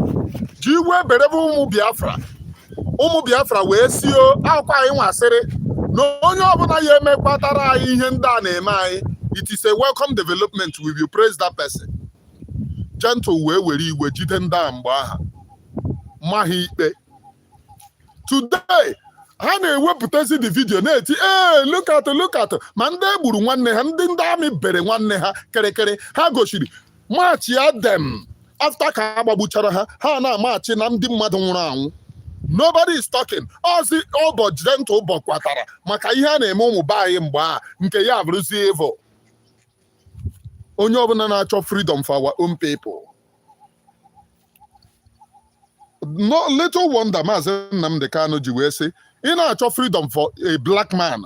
ji iwe berebe ụmụ Biafra wee sio akwa anyị nwasịrị na onye ọbụla ya emekpatara anyị ihe ndị a na-eme anyị, it is a welcome development, we will praise that person. Gentle wee were iwe jide ndị a mgbe aha ma ha ikpe. Today ha na-ewepụtazi the video na-eti look at ma ndị egburu nwanne ha, ndị amị bere nwanne ha kerekere. Ha gosiri maachị ya dem after ka agbagbuchara ha na-amaachị na ndị mmadụ nwụrụ anwụ. Nobody is talking. Ozi ọbọ Gentle bọkwatara maka ihe a na-eme ụmụ be anyị mgbe a nke ya bụrụzi evil. Onye ọbụla na-achọ freedom for our own people. No little wonder Mazi Nnamdi Kanu ji wee sị ị na-achọ freedom for a black man,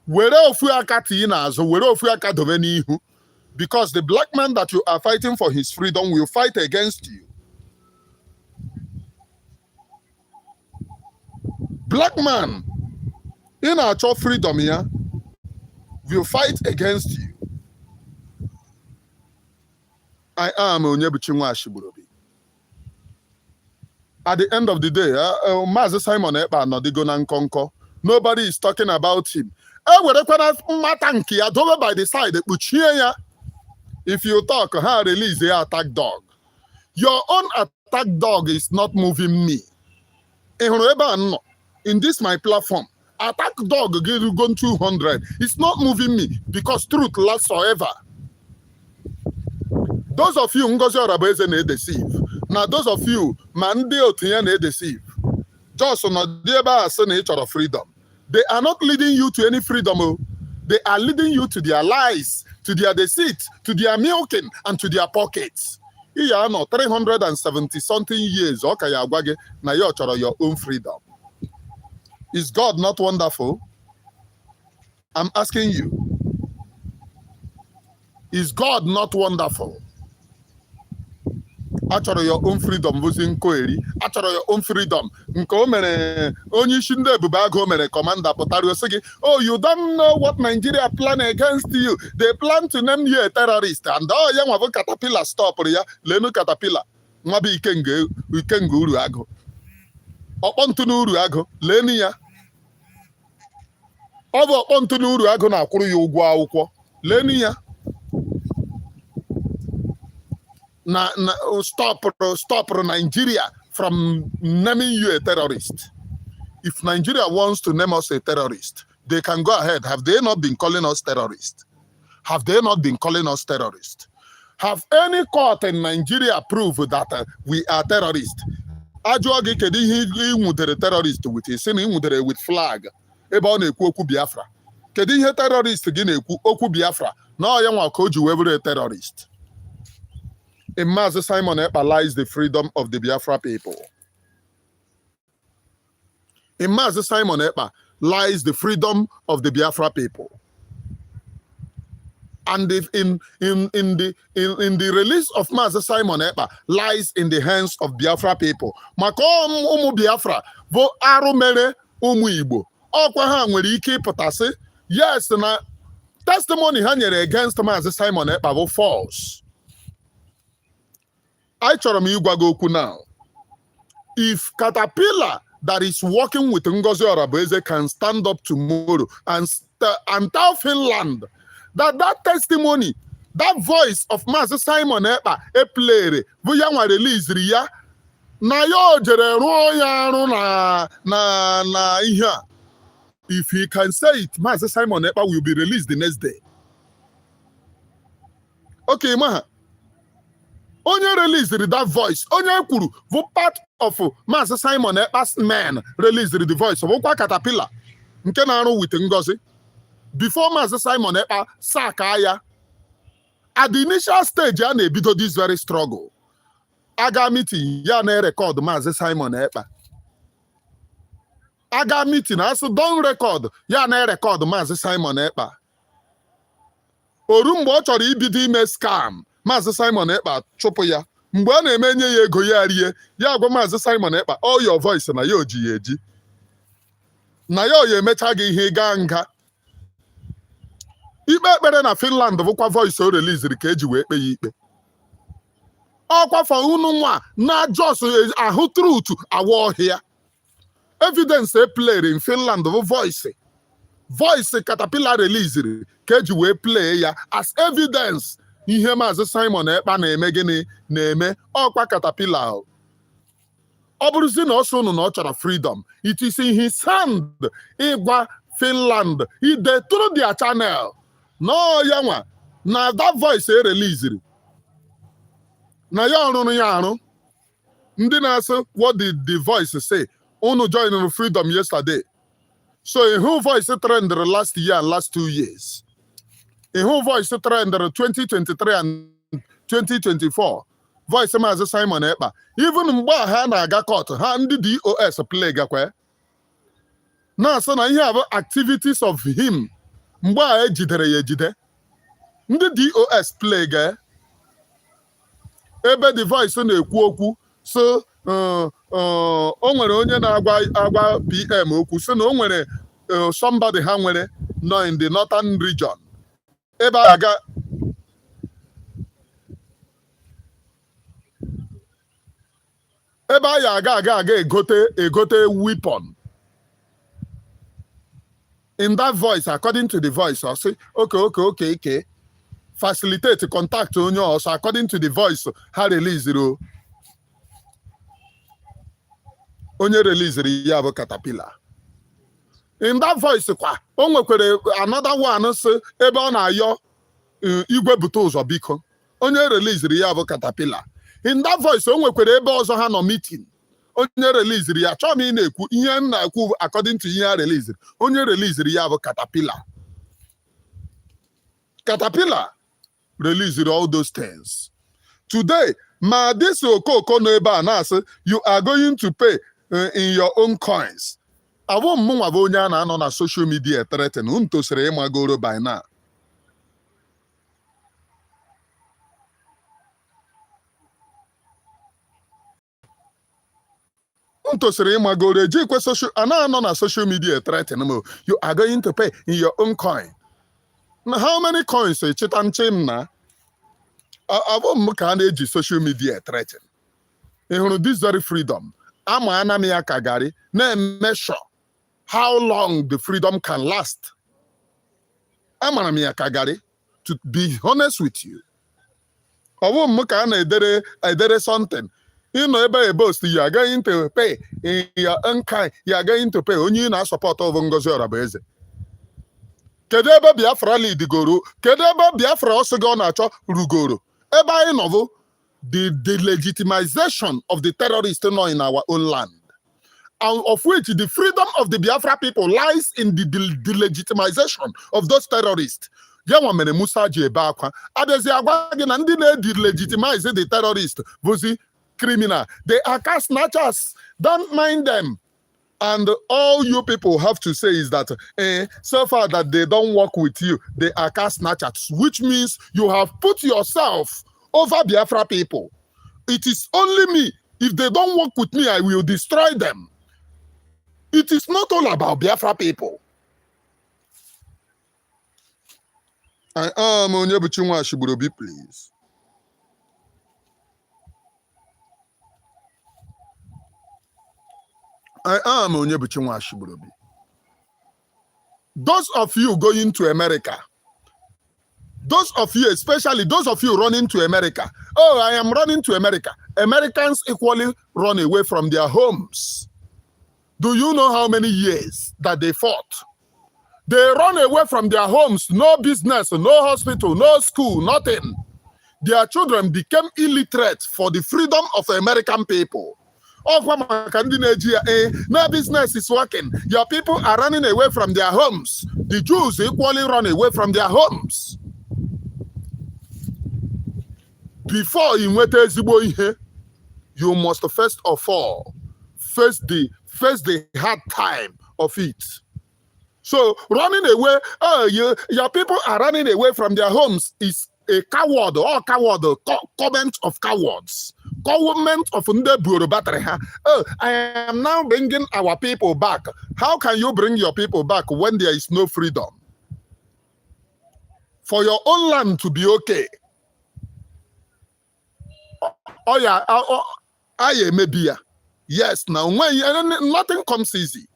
were ofu aka tii n'azụ, were ofu aka dobe n'ihu, because the black man that you are fighting for his freedom will fight against you. Black man ị na-achọ freedom ya will fight against you. I am Onyebuchi Nwashigburobi. At the end of the day, Mazi Simon Ekpa nọdịgo na nkọnkọ. Nobody is talking about him. Ewerekwana mmata nke ya dobe by the side ekpuchie ya. If you talk, ha release ya attack dog. Your own attack dog is not moving me. Ị hụrụ ebe a nọ? In this my platform, attack dog gone 200. It's not moving me because truth lasts forever. Those of you Ngozi Orabueze na-deceive. Now those of you Mandi Otinye na-deceive. Just not ebe a sị na ị chọrọ freedom. They are not leading you to any freedom. They are leading you to their lies, to their deceit, to their milking, and to their pockets. Iya no 370 something years. Okay, ya agwa gị na ya chọrọ your own freedom. Is God not wonderful? I'm asking you. Is God not wonderful? Achọrọ your own freedom bụzi nkoeri. Achọrọ your own freedom. Nke o mere onye isi ndị ebube agụ o mere commander pụtara sị gị, oh, you don't know what Nigeria plan against you. They plan to name you a terrorist. And ya nwa bụ Caterpillar stopụrụ ya. Lenu Caterpillar. Nwa bụ Ikenga uru agụ. Ọkpọ ntụ n'uru agụ. Lenu ya. Ọ bụ ọkpọ ntụ n'uru agụ na-akwụrụ ya ụgwọ akwụkwọ. Lenu ya. Stop Nigeria from naming you a terrorist. If Nigeria wants to name us a terrorist, they can go ahead. Have they not been calling us terrorists? Have they not been calling us terrorists? Have any court in Nigeria proved that we are terrorists? Ajụọ gị kedu ihe ị nwudere terrorist with? Isi na ị nwudere with flag ebe ọ na-ekwu okwu Biafra. Kedu ihe terrorist gị na-ekwu okwu Biafra na ọ ya nwa ka o ji wee bụrụ terrorist? In Mazi Simon Ekpa lies the freedom of the Biafra people. In Mazi Simon Ekpa lies the freedom of the Biafra people. And if in the release of Mazi Simon Ekpa lies in the hands of Biafra people. Makom umu Biafra vo arụ mere ụmụ Igbo ọkwa ha nwere ike ịpụtasị yes na testimony ha nyere against Mazi Simon Ekpa bụ false. I chọrọ m ịgwa gị okwu now. If Caterpillar that is working with Ngozi Orabueze can stand up tomorrow and tell Finland that testimony, that voice of Mazi Simon Ekpa played bụ ya nwa release ya na ya jere rụọ ya arụ na ihe a. If he can say it, Mazi Simon Ekpa will be released the next day. Okay, maha. Onye released that voice. Onye kwuru bụ part of Mazi Simon Ekpa's men released the voice of Okwa Caterpillar nke na-arụ with Ngozi. Before Mazi Simon Ekpa saka ya. At the initial stage, ya na-ebido this very struggle. Aga meeting ya na-record Mazi Simon Ekpa. Aga meeting asụ don record ya na-record Mazi Simon Ekpa. Oru mgbe ọ chọrọ ibido ime scam, Mazi Simon Ekpa chụpụ ya. Mgbe ọ na-emenye ya ego ya rie, ya agwa Mazi Simon Ekpa, all your voice na ya oji ya eji. Na ya emecha gị ihe gaa nga. Ikpe ekpere na Finland bụkwa voice o released ka eji wee kpe ya ikpe. Ọkwa fa unu nwa na just ahụ truth awa ọhịa. Evidence played in Finland bụ voice Caterpillar released ka eji wee play ya as evidence ihe Mazi Simon Ekpa na-eme gịnị na-eme ọkwa Caterpillar. Ọ bụrụzi na ọsọ unu na ọ chọrọ freedom, it is in his hand ịgwa Finland ide through their channel no ya nwa na that voice released na ya ọrụrụ ya arụ. Ndị na-asị what did the voice say? Unu joined freedom yesterday. So in who voice trended last year and last 2 years? In who voice trended 2023 and 2024? Voice Mazi Simon Ekpa. Even mgbe ha na-aga court, ha ndị DOS play gakwa. Na-asị na ihe abụ activities of him. Mgbe a ejidere ya ejide. Ndị DOS play ga. Ebe the voice na-ekwu okwu so o nwere onye na-agwa PM okwu sị na o nwere somebody ha nwere nọ in the northern region. Ebe a ya aga egote weapon. In that voice, according to the voice, I say, okay. Facilitate contact onye also according to the voice ha release onye release ya bụ Caterpillar. In that voice kwa o nwekwere another one say ebe ọ na-ayọ igwe bute ụzọ biko onye release ya bụ Caterpillar. In that voice o nwekwere ebe ọzọ ha nọ meeting onye release ya chọọ m ị na-ekwu ihe m na-ekwu according to ihe ha release onye release ya bụ Caterpillar. Caterpillar released all those things. Today, ma this okoko no ebe a na-asị you are going to pay in your own coins. Abụ mụnwa bụ onye a na-anọ na social media threaten unu tosiri ịmagoro by now. Unu tosiri ịmagoro ejikwe social a na-anọ na social media threaten you are going to pay in your own coin. How many coins cheta nchim na abụ m ka a na-eji social media threaten. Ị hụrụ this very freedom ama ana m ya ka gari na-measure how long the freedom can last. Amara m ya ka gari to be honest with you. Ọ bụ m ka a na-edere something. You know ebe boast you are going to pay in your own kind. You are going to pay onye ị na-support of Ngozi Orabueze. Kedu ebe Biafra lead goro? Kedu ebe Biafra ọsọ gị ọ na-achọ rugoro? Ebe anyị nọ the delegitimization of the terrorists now in our own land. And of which the freedom of the Biafra people lies in the delegitimization of those terrorists. Yanwa mere Musa ji ebe akwa. Adezi agwa gị na ndị na-delegitimize the terrorists bụzi criminal. They are cash snatchers. Don't mind them. And all you people have to say is that so far that they don't work with you, they are cash snatchers, which means you have put yourself over Biafra people. It is only me. If they don't work with me, I will destroy them. It is not all about Biafra people. I am Onyebuchi Nwashigburobi, please. I am Onyebuchi Nwashigburobi. Those of you going to America, those of you, especially those of you running to America, oh, I am running to America. Americans equally run away from their homes. Do you know how many years that they fought? They run away from their homes, no business, no hospital, no school, nothing. Their children became illiterate for the freedom of American people. No business is working. Your people are running away from their homes. The Jews equally run away from their homes. Before you must first of all face the hard time of it. So running away, your people are running away from their homes is a comment of cowards. Comment of oh, I am now bringing our people back. How can you bring your people back when there is no freedom? For your own land to be okay. Oh yeah, maybe. Yes, now when nothing comes easy.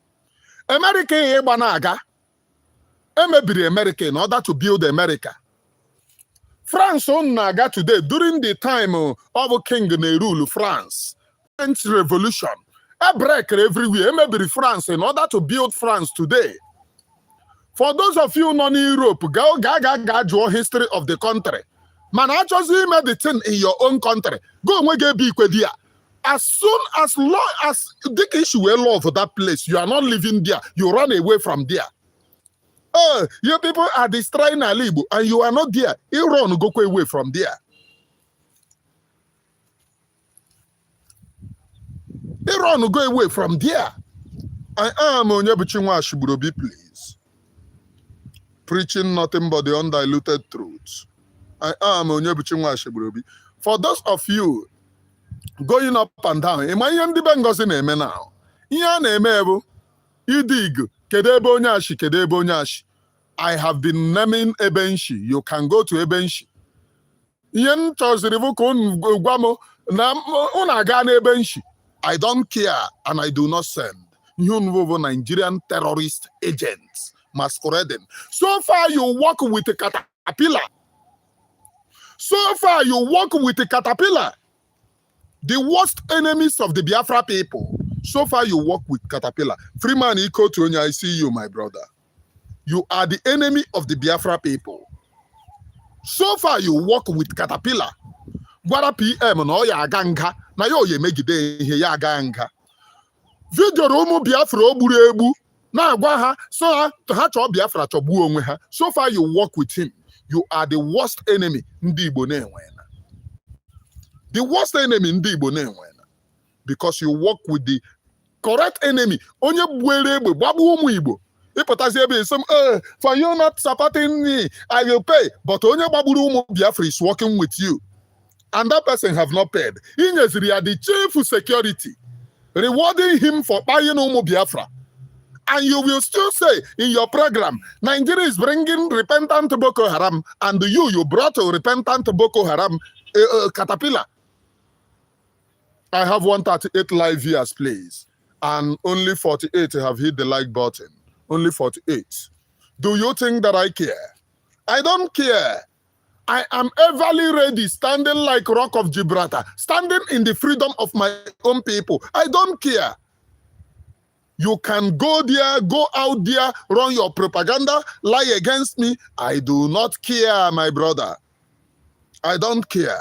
America America in order to build America. France on Naga today, during the time of King Nehru, France, French Revolution, a break everywhere, maybe France in order to build France today. For those of you non Europe, go draw history of the country. Man, I just made the thing in your own country. Go and get big with you. As long as the issue will love that place, you are not living there, you run away from there. Oh, your people are destroying Alibu and you are not there. You run, go away from there. You run, go away from there. I am Onyebuchi Nwashigburobi, please. Preaching nothing but the undiluted truth. I am Onyebuchi Nwashigburobi. For those of you going up and down, now. I have been naming Ebenshi. You can go to Ebenshi. I don't care and I do not send. Nigerian terrorist agents masquerading. So far you work with a caterpillar. So far you work with a caterpillar. The worst enemies of the Biafra people. So far you work with caterpillar. Freeman Iko Tonya, I see you, my brother. You are the enemy of the Biafra people. So far you work with caterpillar. Gwara PM no ya ganga. Na yo ye megide ihe ya ganga. Video romu Biafra ogburu egbu. Na agwa ha so ha cho Biafra chogbu onwe ha. So far you work with him. You are the worst enemy ndị Igbo na-enwe. The worst enemy ndị Igbo na-enwe. Because you work with the correct enemy. Onye buere egbe gbagbu ụmụ Igbo. For you not supporting me, I will pay. But onye gbaburu ụmụ Biafra is working with you. And that person have not paid. Inyeziri the chief security, rewarding him for buying ụmụ Biafra. And you will still say in your program, Nigeria is bringing repentant Boko Haram, and you brought a repentant Boko Haram caterpillar. I have 138 live viewers, please. And only 48 have hit the like button. Only 48. Do you think that I care? I don't care. I am everly ready, standing like Rock of Gibraltar, standing in the freedom of my own people. I don't care. You can go there, go out there, run your propaganda, lie against me. I do not care, my brother. I don't care.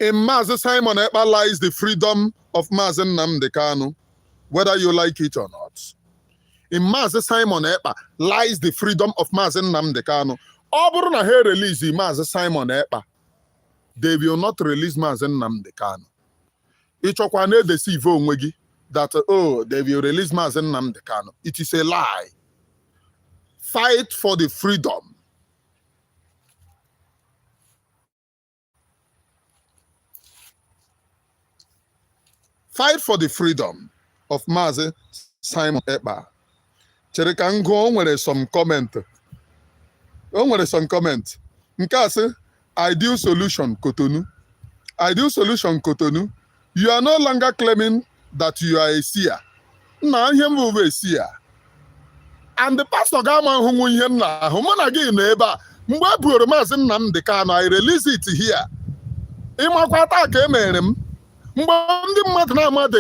In Mazi Simon Ekpa lies the freedom of Mazi Nnamdi Kanu, whether you like it or not. In Mazi Simon Ekpa lies the freedom of Mazi Nnamdi Kanu. Ọ na ha release Mazi Simon Ekpa, they will not release Mazi Nnamdi Kanu. Ịchọkwa na-edeceive onwe gị that, oh, they will release Mazi Nnamdi Kanu. It is a lie. Fight for the freedom. Fight for the freedom of Mazi Simon Ekpa. Chere ka m gụọ, o nwere some comment. Nke a sị, ideal solution Cotonou. Ideal solution Cotonou. You are no longer claiming that you are a seer. Na ihe m bụ a seer. And the pastor ga-ama hụ ihe m na-ahụ. Mụ na gị nọ ebe a. Mgbe e buoro Mazi Nnamdi Kanu, I release it here. Ịmakwa taa ka e mere m. Mgbe ndị mmadụ na-amadị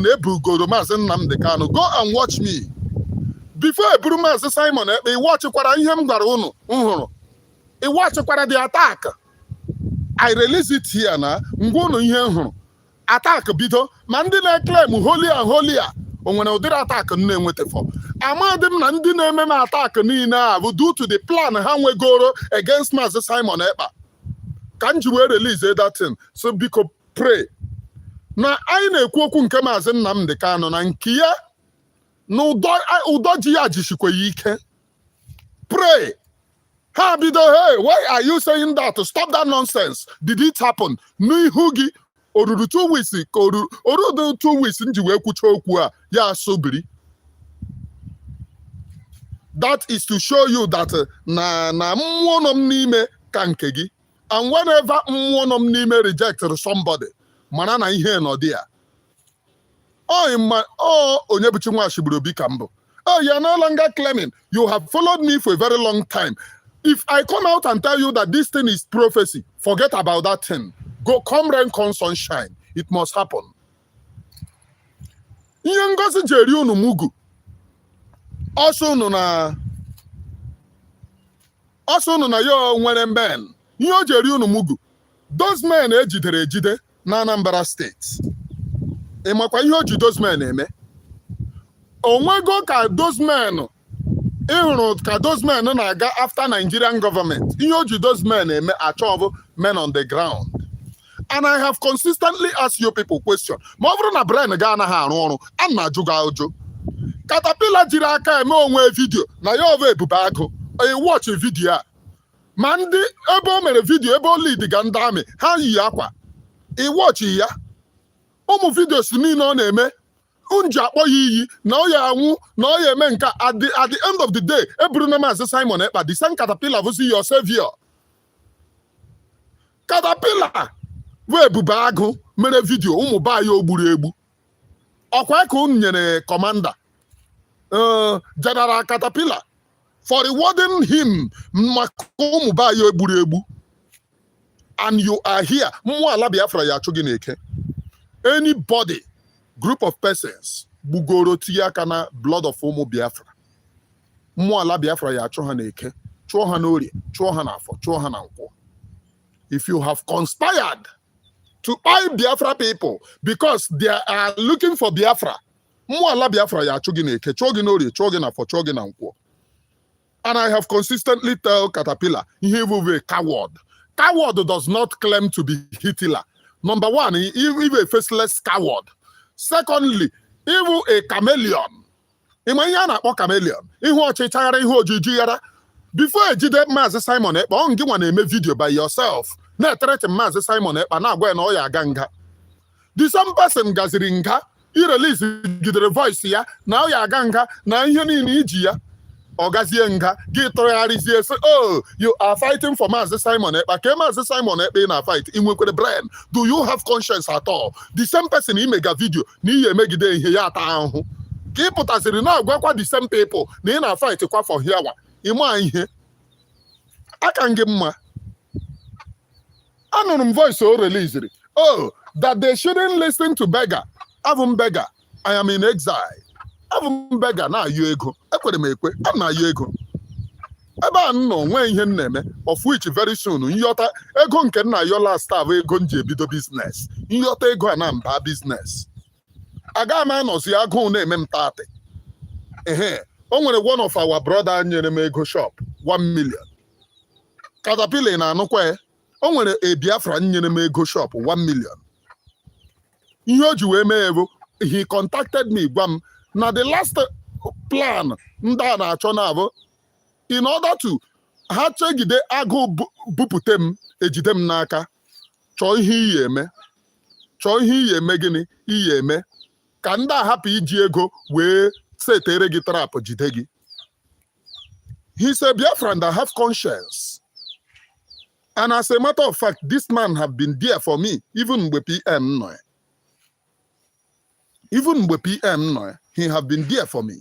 na-ebugoro Mazi Nnamdi Kanu, go and watch me. Before I buru Mazi Simon Ekpa, ị watchkwara ihe m gwara unu nhụrụ. Ị watchkwara the attack. I release it here na ngwa unu ihe nhụrụ. Attack bido, ma ndị na-claim holy and holy a, o nwere ụdịrị attack na-enwetefọ. Amadị m na ndị na-eme m attack niile a bụ due to the plan ha nwegoro against Mazi Simon Ekpa. Ka m ji wee release that thing. So biko pray. Na anyị na-ekwu okwu nke Mazi Nnamdi Kanu na nke ya na ụdọ ji ya jisikwa ya ike. Pray. Ha bido, hey, why are you saying that? Stop that nonsense. Did it happen? N'ihu gị oruru 2 weeks ka oruru 2 weeks nji wee kwucha okwu a ya sobiri. That is to show you that na mmụọ nọ m n'ime ka nke gị. And whenever mmụọ nọ m n'ime reject somebody, mara na ihe nọ dị ya. Onye bụchi nwa ashiburu obi ka mbụ. Oh, you are no longer claiming. You have followed me for a very long time. If I come out and tell you that this thing is prophecy, forget about that thing. Go, come rain, come sunshine. It must happen. Ihe ngosi jeri unu mugu. Ọsọ unu na yo nwere men. Ihe o jeri unu mugu. Those men ejidere ejide na Anambra State. Ị makwa ihe o ji those men eme? Onwego ka those men ịhụrụ ka those men na-aga after Nigerian government. Ihe o ji those men eme achọbụ men on the ground. And I have consistently asked you people question. Ma ọ bụrụ na brain ga anaghị arụ ọrụ, a na-ajụ gị ajụ. Caterpillar jiri aka eme onwe vidio na ya ọbụ ebube agụ. Watch vidio a. Ma ndị ebe o mere vidio ebe o lead ga ndị amị, ha yi akwa. Watch ya. Ụmụ vidios niile ọ na-eme, unji akpọ ya iyi na ọ ya anwụ na ọ ya eme nke at the end of the day, eburu na Mazi Simon Ekpa, the same Caterpillar bụzi your savior. Caterpillar bụ ebube agụ mere vidio ụmụ ba ya ogburu egbu. Ọkwa ka unu nyere commander General Caterpillar for rewarding him maka ụmụ ba ya ogburu egbu. And you are here. Mmụọ ala Biafra ya achụ gị n'eke. Anybody, group of persons, bugoro tinye aka na blood of ụmụ Biafra. Mmụọ ala Biafra ya achụ ha n'eke, chụọ ha n'orie, chụọ ha n'afọ, chụọ ha na nkwọ. If you have conspired to buy Biafra people because they are looking for Biafra, mmụọ ala Biafra ya achụ gị n'eke, chụọ gị n'orie, chụọ gị n'afọ, chụọ gị na nkwọ. And I have consistently tell Caterpillar, he will be a coward. Coward does not claim to be Hitler. Number one, even a faceless coward. Secondly, even a chameleon. Ịma ihe a na-akpọ chameleon. Ihu ọchịchara, ihu ojiji yara. Before ejide Mazi Simon Ekpa, ọ ngị nwa na-eme video by yourself. Na-eterete Mazi Simon Ekpa na-agwa ya na ọ ya aga nga. The same person gaziri nga, i-release gidere voice ya na ọ ya aga nga na ihe niile iji ya. Ogazie nga, gị tụgharịzie sị, oh, you are fighting for Mazi Simon Ekpa. Ka Mazi Simon Ekpa ị na-fight, ị nwekwere brain. Do you have conscience at all? The same person imega video na ihe emegide ihe ya ata ahụhụ. Ka ị pụtaziri na-agwakwa the same people na ị na-fight kwa for here wa. Ịma ihe. Aka ngị mma. Anụrụ m voice o released. Oh, that they shouldn't listen to beggar. Abụ beggar. I am in exile. Abụ beggar na-ayọ ego. Ekwere m ekwe, a na-ayọ ego. Ebe a nọ nwee ihe m na-eme, of which very soon nyọta ego nke m na-ayọ last time ego m ji ebido business. Nyọta ego a na mba business. Aga m anọzi agụụ na-eme m 30. O nwere one of our brother nyere m ego shop 1 million. Caterpillar na-anụkwa o nwere a Biafra nyere m ego shop 1 million. Ihe o ji wee mee bụ he contacted me gwa m na the last plan ndị a na-achọ na-abụ in order to ha chegide agụ bupute m ejide m n'aka chọọ ihe iyi eme chọọ ihe iyi eme gịnị iyi eme ka ndị a hapụ iji ego wee setere gị trap jide gị. He's a Biafran that have conscience. And as a matter of fact, this man have been there for me, even with PM no. Even with PM no, he have been there for me.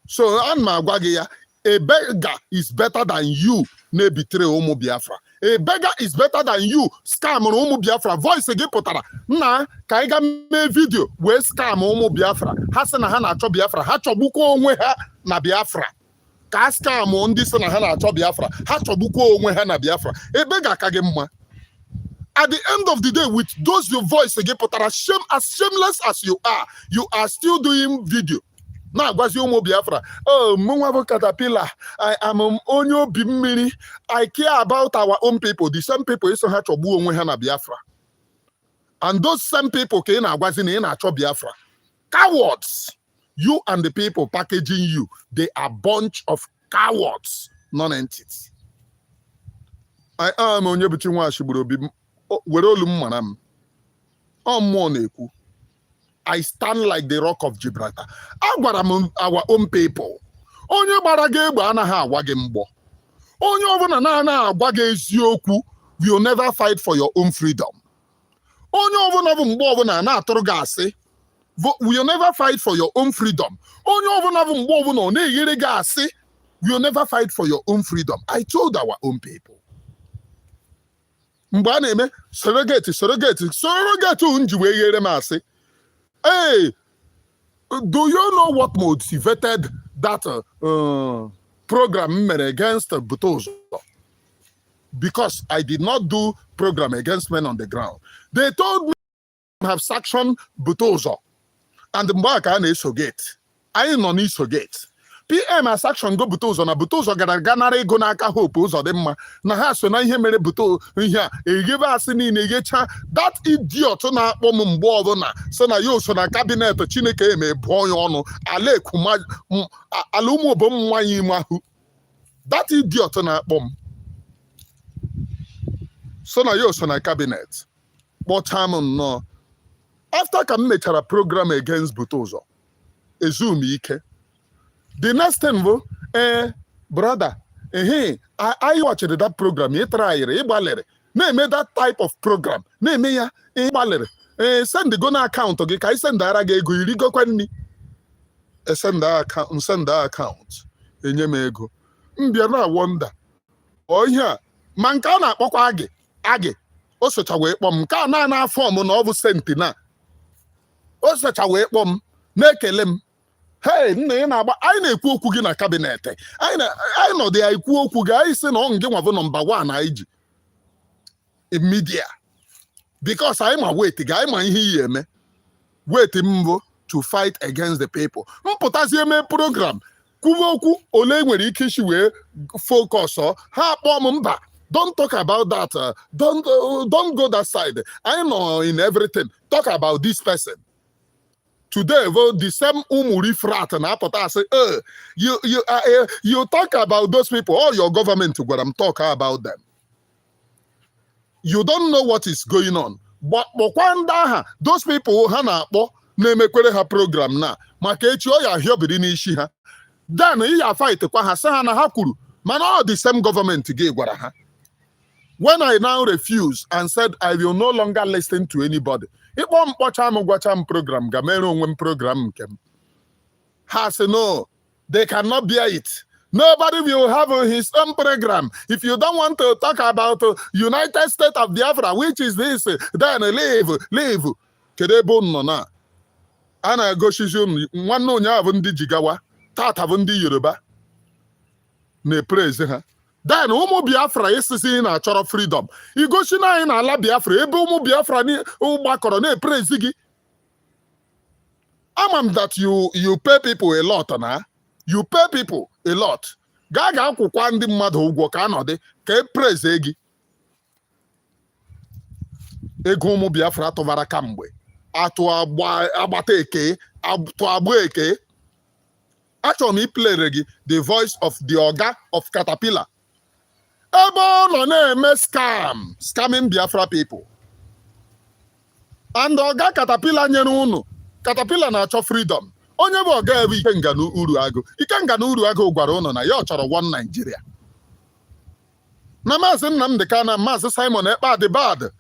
So, a beggar is better than you, ne betray Omo Biafra. A beggar is better than you, scam Omo Biafra. Voice again, potara. Na, kaiga me video, we scam Omo Biafra. Hasana hana cho Biafra. Hacho buko onwe ha na Biafra. Ka scam on this na hana cho Biafra. Hacho buko onwe ha na Biafra. A beggar kage mwa. At the end of the day, with those your voice again, potara, as shameless as you are still doing video. Now, was you Biafra? Oh, Mungwavo Caterpillar. I am Onyo Bimini. I care about our own people. The same people is have to boo Hana Biafra. And those same people came was in Biafra. Cowards. You and the people packaging you, they are a bunch of cowards, non-entities. I am Onyo Bichunwa Shiburobi. We're all manam. Moneku. I stand like the rock of Gibraltar. Our own people. Onye barage egbe anaghị agwa gị mgbọ. Onye ọbụla na agwa gị eziokwu will never fight for your own freedom. Onye ọbụla bụ mgbe ọbụla na-atụrụ gị asị will never fight for your own freedom. Onye ọbụla bụ mgbe ọbụla na-eyiri gị asị will never fight for your own freedom. I told our own people. Mgbe a na-eme surrogate unji wee yere m asị. Hey, do you know what motivated that program against Butozo? Because I did not do program against men on the ground. They told me to have sanctioned Butozo. And the Mbaka and Isogate. I am on Isogate. PM has action go Butozo na Butozo ganare go na aka hope ụzọ dị mma na ha so na ihe mere Buto ihe a egebe asị niile egecha that idiot na-akpọ m mgbe ọbụla so na ya so na cabinet Chineke eme bụ onye ọnụ ala ekuma ala ụmụ obom nwanyị ime ahụ that idiot na-akpọ m so na ya so na cabinet kpọcha m nnọọ after ka m mechara program against Butozo ezum ike. The next thing, brother, I watched that program. You try it. Name that type of program. Name ya. Send the gonna account. Okay, I send that again. You go kwani. Send that account. Send that account. Enyeme ego. Mbiana wonder. Oh yeah. Mankana pokwa age. Osocha we pom. Ka na form na ovu senti na. Osocha we pom. Nekelem. Hey, I na-ekwu okwu gị na cabinet. I know they ekwu okwu gị. I say no nge nwa number 1 IG. In media. Because I'm a wait guy, I'm ihe eme. Wait mbo to fight against the people. Mpụtazi eme program. Kwuwe okwu ole nwere ike isi wee focus ha kpọọ m mba. Don't talk about that. Don't go that side. I know in everything. Talk about this person. Today, the same umuri frat and apota say, you talk about those people, or your government, where I'm talking about them. You don't know what is going on. But those people, hana nemekwere ha program na makechi oya hiobiri ishi ha. Then you fight kwa ha sana ha kuru. Man, all the same government gave gwara ha. When I now refuse and said I will no longer listen to anybody. It won't watch am program, Gamero program. Ha say no, they cannot bear it. Nobody will have his own program. If you don't want to talk about United States of Biafra, which is this, then leave. Kedebo nona. Ana go shishun one no nya vundi jigawa, tata vundi Yoruba. Ne praise ha. Then ụmụ Biafra esisi na achọrọ freedom. Igosi na anyị na-ala Biafra ebe ụmụ Biafra ni gbakọrọ na-epraise gị. Amam that you pay people a lot na. You pay people a lot. Gaa akwụkwa ndị mmadụ ụgwọ ka anọdị ka e praise gị. Ego ụmụ Biafra tụvara kamgbe. Atụ agbata eke, atụ agba eke. Achọrọ m iplere gị the voice of the Oga of Caterpillar. ebe ọ nọ na-eme scamming Biafra people. And Oga Caterpillar nyere unu. Caterpillar na-achọ freedom. Onye bụ ọga ebe Ikenga Uruagụ. Ikenga Uruagụ gwara unu na ya chọrọ one Nigeria. Na Mazi Nnamdi Kanu, Mazi Simon Ekpa dị bad.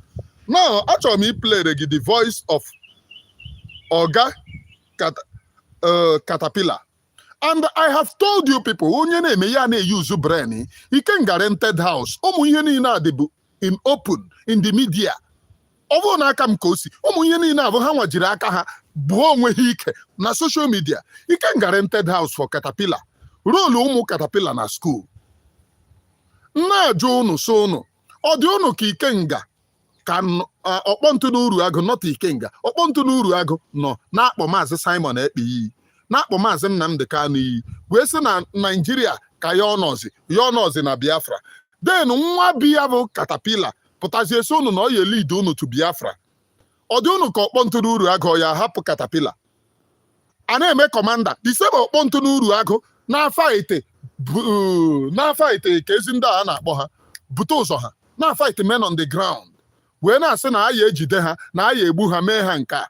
Now, achọrọ m iplere gị the voice of Oga Caterpillar. And I have told you people, onye na-eme ya na-use brain, Ikenga rented house. Ụmụ ihe niile a dị in open, in the media. Ọ bụrụ na aka m ka o si, ụmụ ihe niile abụ ha nwajiri aka ha bụ onweghị ike na social media. Ikenga rented house for Caterpillar. Rolu ụmụ Caterpillar na school. Na-ajụ unu so unu. Ọ dị unu ka Ikenga ka ọkpọntụ n'Uruagụ not Ikenga. Ọkpọntụ n'Uruagụ nọ na-akpọ Mazi Simon Ekpa iyi. Na-akpọ Mazi Nnamdi Kanu iyi. Wee sị na Nigeria ka ya ọnọzi na Biafra. Then nwa biya bụ Caterpillar pụtazie so unu na ọ ya lead unu to Biafra. Ọ dị unu ka ọkpọntụ n'Uruagụ ya hapụ Caterpillar. A na-eme kọmanda disebe ọkpọntụ n'Uruagụ na-afa ite ka ezi ndị a na-akpọ ha bute ụzọ ha na-afa ite men on the ground wee na-asị na aya ejide ha na aya egbu ha mee ha nke a.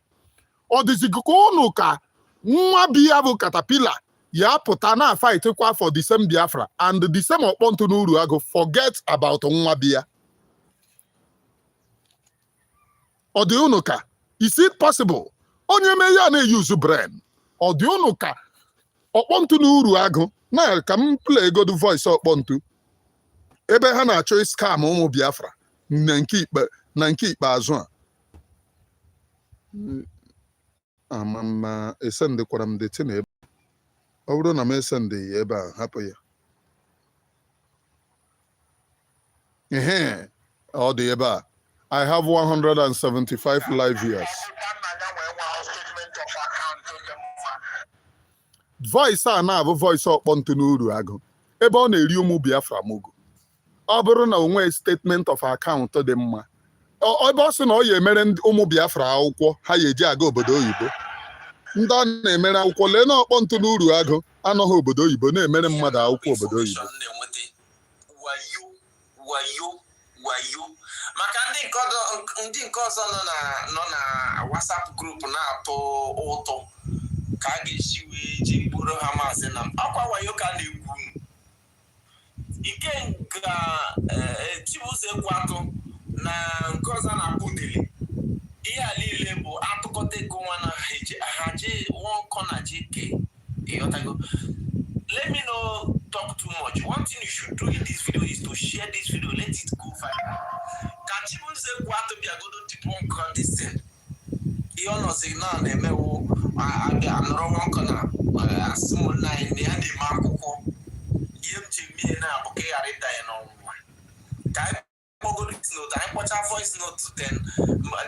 Ọ dịzikwa unu ka nwa biya bụ Caterpillar ya pụta na-afa itekwa for the same Biafra and the same ọkpọntụ n'Uruagụ forget about nwa biya. Ọ dị unu ka is it possible onye mee ya na-use brain? Ọ dị unu ka ọkpọntụ n'Uruagụ na ka m play good voice ọkpọntụ ebe ha na-achọ scam ụmụ Biafra na nke ikpeazụ a. Amama esendekwara m deti na ebe ọ bụrụ na m esende ya ebe a hapụ ya. Ehe, ọ dị ebe a. I have 175 live viewers. Voice a na-abụ voice ọkpọntụ n'Uruagụ ebe ọ na-eri ụmụ Biafra mugu. Ọ bụrụ na onwe statement of account dị mma, ebe ọ sị na ọ ya emere ụmụ Biafra akwụkwọ ha ya eji aga obodo oyibo. Ndị ọ na-emere akwụkwọ lee na ọkpọntụ n'Uruagụ anọghị obodo oyibo na-emere mmadụ akwụkwọ obodo oyibo. Maka ndị nke ọzọ nọ na WhatsApp group na-atụ ụtọ ka a ga-esi wee ji bụrụ ha Mazi Nnamdi. Akwa wayo ka na-ekwu Ikenga Chibuzo Ekwatu na nke ọzọ na-akpụ dele. Ihe a niile bụ atụkọta ego nwa na ha ji one corner JK. Let me not talk too much. One thing you should do in this video is to share this video. Let it go viral. Can Chibuzo Ekwatu be a good debunk on this thing? He honestly now nemewo another one corner. Small line the andi makuko. Me na okay arita eno. Kai pogo note. I put a voice note to then.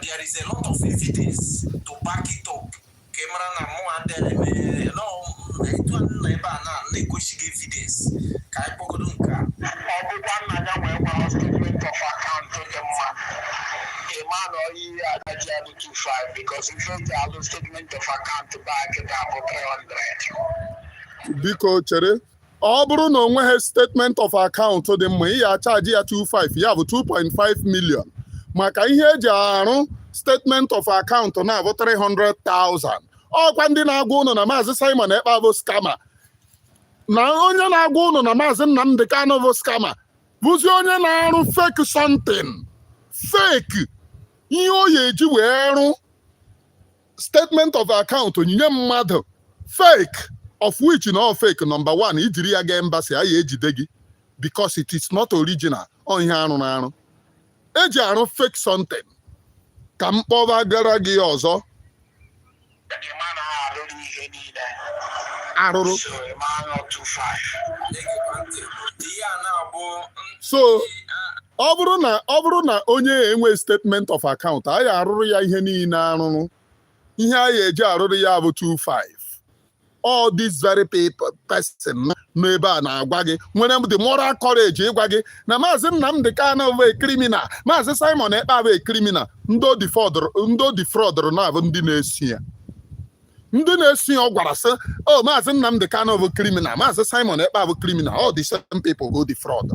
There is a lot of evidence to back it up. Camera na mo ande me no etu na na negotiate evidence. Kai pogo nka. Everyone na ya we statement of account to them. A man or you are 25 because if you have a statement of account to back it up for 300. Biko chere. Ọ bụrụ na onweghị statement of account dị mma ị ya charge ya 25 ya bụ 2.5 million maka ihe eji arụ statement of account na-abụ 300,000. Ọkwa ndị na-agwa unu na Mazi Simon Ekpa bụ scammer na onye na-agwa unu na Mazi Nnamdi Kanu bụ scammer bụzi onye na-arụ fake something fake ihe o ya eji wee rụ statement of account onyinye mmadụ fake of which no fake number one ijiri ya ga embassy aya ejide gị because it is not original ọ ihe arụ na arụ eji arụ fake something ka mkpọba gara gị ọzọ arụrụ so ọ bụrụ na onye enwe statement of account aya arụrụ ya ihe niile arụrụ ihe aya eji arụrụ ya bụ 25. All these very person no ebe a na-agwa gị nwere the moral courage ịgwa gị na Mazi Nnamdi Kanu bụ a criminal, Mazi Simon Ekpa bụ a criminal. Ndo defraud na abụ ndị na-esi ya. Ndị na-esi ya ọ gwara sị oh Mazi Nnamdi Kanu bụ criminal, Mazi Simon Ekpa bụ criminal. All the same people go defraud.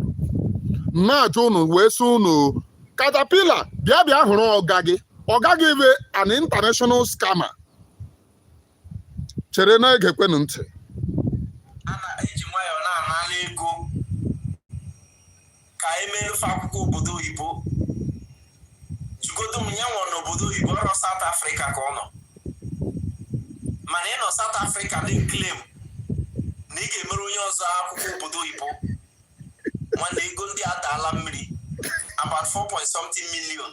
na-ajụ unu wee sị unu Caterpillar bịa hụrụ ọga gị bụ an international scammer. Chere na-egekwenụ ntị. A na-eji nwayọọ na-anala ego ka emefe akwụkwọ obodo oyibo. Jigodo m ya nwụrụ n'obodo oyibo ọrụ South Africa ka ọ nọ. Mana ị nọ South Africa na-claim na ị ga-emere onye ọzọ akwụkwọ obodo oyibo. Nwanne ego ndị adaala mmiri about 4.something million.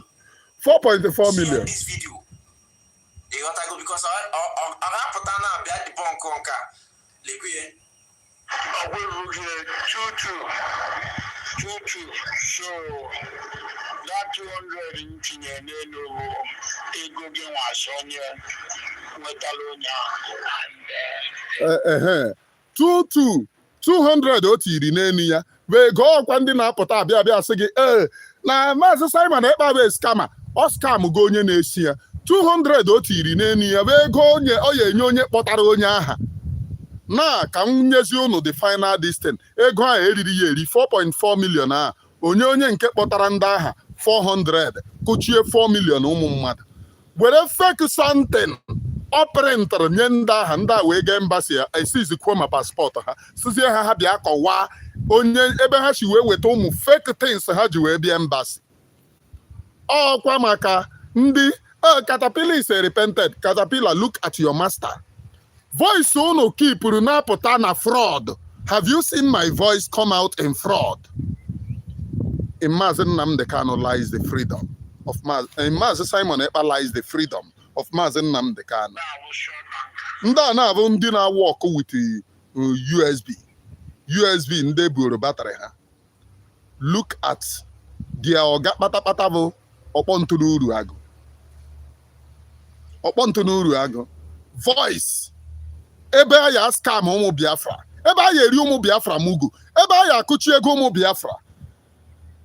4.4 million. This video. They got to go because I put on a bad debunk on car. Liquid. I will get 2-2. So that 200 in Tineno, Ego was on your Metalonia and 200 otiri n'enu ya wee gụọ ọkwa ndị na-apụta abịa sị gị na Mazi Simon Ekpa bụ scammer ọ scam go onye na-esi ya 200 otiri n'enu ya wee gụọ onye ọ ya enye onye kpọtara onye aha na ka m nyezi unu the final distance ego a eriri ya eri 4.4 million a onye nke kpọtara ndị aha 400 kụchie 4 million ụmụ mmadụ were fake something ọprịntịrị nye ndị aha ndị a wee gaa embasi ya esizikwo ma paspọtụ ha sizie ha bịa kọwaa onye ebe ha si wee weta ụmụ fake things ha ji wee bịa embasi ọkwa maka ndị Caterpillar is repented. Caterpillar, look at your master. Voice unu kipuru na-apụta na fraud. Have you seen my voice come out in fraud? In Mazi Nnamdi Kanu lies the freedom of Mazi. In Mazi Simon Ekpa lies the freedom of Mazi Nnamdi Kanu. Ndị a na-abụ ndị na-work with USB ndị buru batrị ha. Look at their oga kpatakpata bụ ọkpọntụ n'uru agụ. Voice. Ebe a ya scam ụmụ Biafra. Ebe a ya eri ụmụ Biafra mugu. Ebe a ya akụchi ego ụmụ Biafra.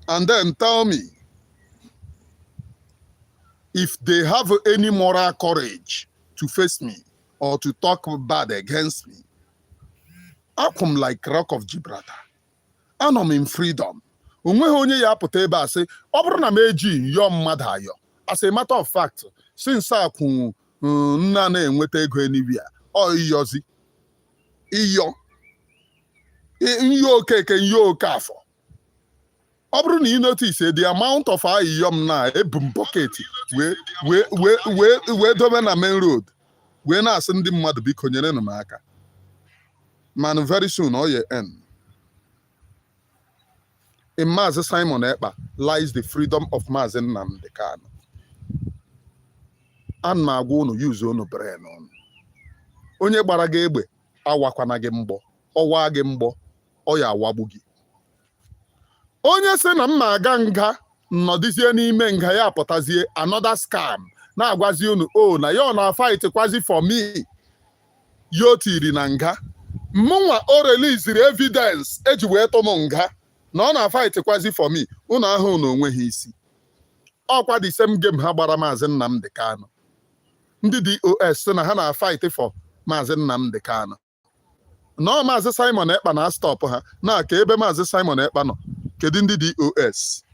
And then tell me if they have any moral courage to face me or to talk bad against me. I come like Rock of Gibraltar. And I'm in freedom. Onweghị onye ya apụta ebe a sị ọ bụrụ na m eji yọọ mmadụ ayọ. As a matter of fact, since akwụ nna na-enweta ego anywhere, ọ iyozi iyo okeke iyo okafọ. Ọ bụrụ na ị notice the amount of ayiyom na ebum pocket wee dobe na main road wee na-asị ndị mmadụ biko nyere m aka. Man, very soon ọ ya end. In Mazi Simon Ekpa lies the freedom of Mazi Nnamdi Kanu. A na-agwa unu use unu brain on. Onye gbara gị egbe awakwana gị mgbọ. Ọwa gị mgbọ ọ ya awagbu gị. Onye sị na mma aga nga nọdịzie n'ime nga ya apụtazie another scam na-agwazi unu na ya na fight kwazi for me. Yo tiri na nga. Mụnwa o release evidence eji wee tụ m nga na ọ na fight kwazi for me. Unu ahụ na onweghị isi. Ọkwa the same game ha gbara Mazi Nnamdi Kanu. Ndị DOS sị na ha na fight for Mazi Nnamdi Kanu. No, Mazi Simon Ekpa na stop ha na ka ebe Mazi Simon Ekpa nọ kedu ndị DOS.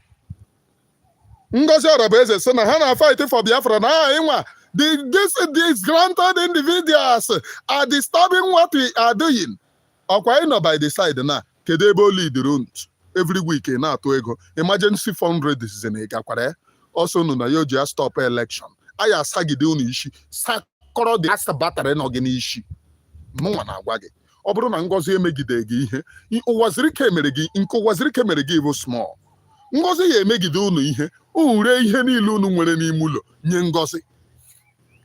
Ngozi Orabaeze sị na ha na fight for Biafra na ịnwa these granted individuals are disturbing what we are doing. Ọkwa ịnọ by the side na kedu ebe o lead runt every week na-atụ ego emergency fundraising gakwara also nụ na ya ji stop election. Aya sagide unu ishi sakọrọ dị asa batrị nọ gị n'ishi. Mụnwa na-agwa gị ọ bụrụ na Ngozi emegide gị ihe ụwazirike mere gị bụ small. Ngozi ya emegide unu ihe ure ihe niile unu nwere n'ime ụlọ nye Ngozi.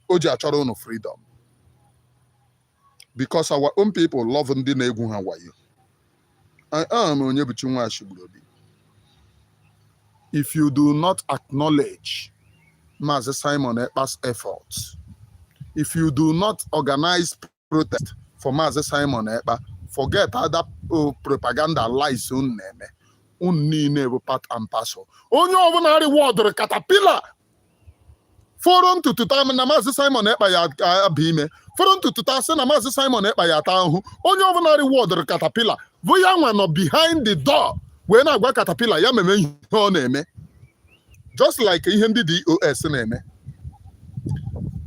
O ji achọrọ unu freedom because our own people love ndị na-egwu ha wayo. I am onye buchi nwa Ashigburobi. If you do not acknowledge Mazi Simon Ekpa's efforts, if you do not organize protest for Mazi Simon Ekpa, forget other propaganda lies unniine bụ part and parcel. Onye ọbụla reward Caterpillar forum tututa na Mazi Simon Ekpa ya abụ ime forum tututa sị na Mazi Simon Ekpa ya ata ahụ. Onye ọbụla reward Caterpillar bụ ya nwa nọ behind the door wee na-agwa Caterpillar ya meme ihe ọ na-eme, just like ihe ndị DOS na-eme.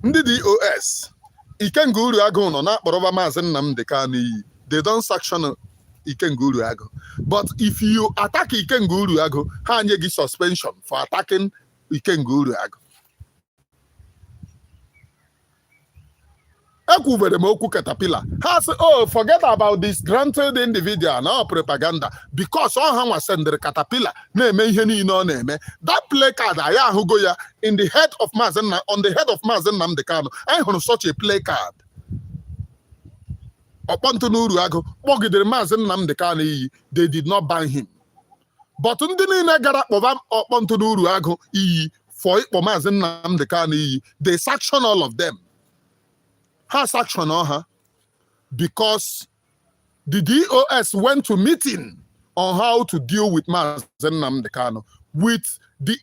Ndị DOS Ikenga Uriagụ nọ na-akpọrọba Mazi Nnamdi Kanu iyi. They don't sanction Ikenga Uriagụ. But if you attack Ikenga Uriagụ, ha nye gị suspension for attacking Ikenga Uriagụ. Ekwubere m okwu Caterpillar. Ha sị, oh, forget about this granted individual na propaganda because ọ ha nwa sendere Caterpillar na-eme ihe niile ọ na-eme. That play card anyị ahụgo ya on the head of Mazi Nnamdi Kanu. Anyị hụrụ such a play card. Ọkpọntụ n'Uriagụ kpọgidere Mazi Nnamdi Kanu iyi. They did not ban him. But ndị niile gara kpọba Ọkpọntụ n'Uriagụ iyi for ịkpọ Mazi Nnamdi Kanu iyi, they sanction all of them. Has action on her because the DOS went to meeting on how to deal with Mazi Nnamdi Kanu with the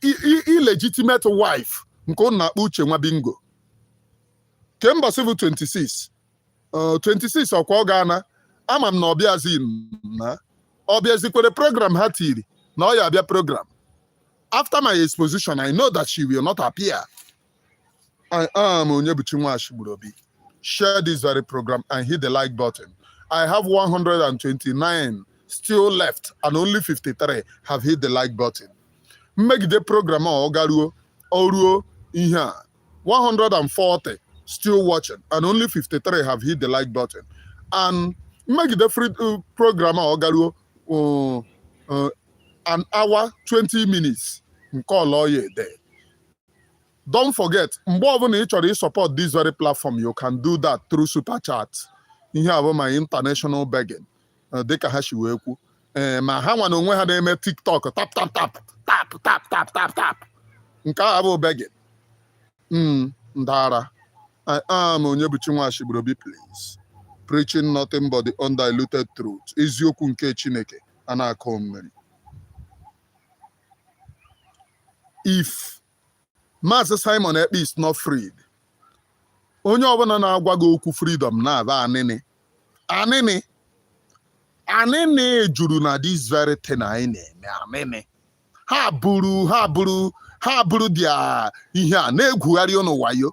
illegitimate wife Nkonna Uche Nwabingo. Kemba Civil 26 ọkwa Ghana ama m na ọbịazi na ọbịazikwere program ha tiri na ọ ya abịa program. After my exposition, I know that she will not appear. I am Onyebuchi Nwashigburobi. Share this very program and hit the like button. I have 129 still left and only 53 have hit the like button. Make the program oruo ihe 140 still watching and only 53 have hit the like button. And make the free program an hour 20 minutes. Call all ye there. Don't forget, mgbe ọbụla ị chọrọ support this very platform, you can do that through super chat. Ihe abụ my international begging. Dịka ha si wee kwu. Ma ha nwa na onwe ha na-eme TikTok tap tap tap tap tap tap tap tap. Nke a bụ begging. Ndara. I am Onyebuchi Nwashigburobi, please. Preaching nothing but the undiluted truth. Eziokwu nke Chineke a na-akọ mmiri. If Mazi Simon Ekpa is not freed, onye ọbụla na-agwa gị okwu freedom na-aba anịnị juru na this very thing anyị na-eme anịnị. Ha buru dia ihe a na-egwugharị ụnụ wayo.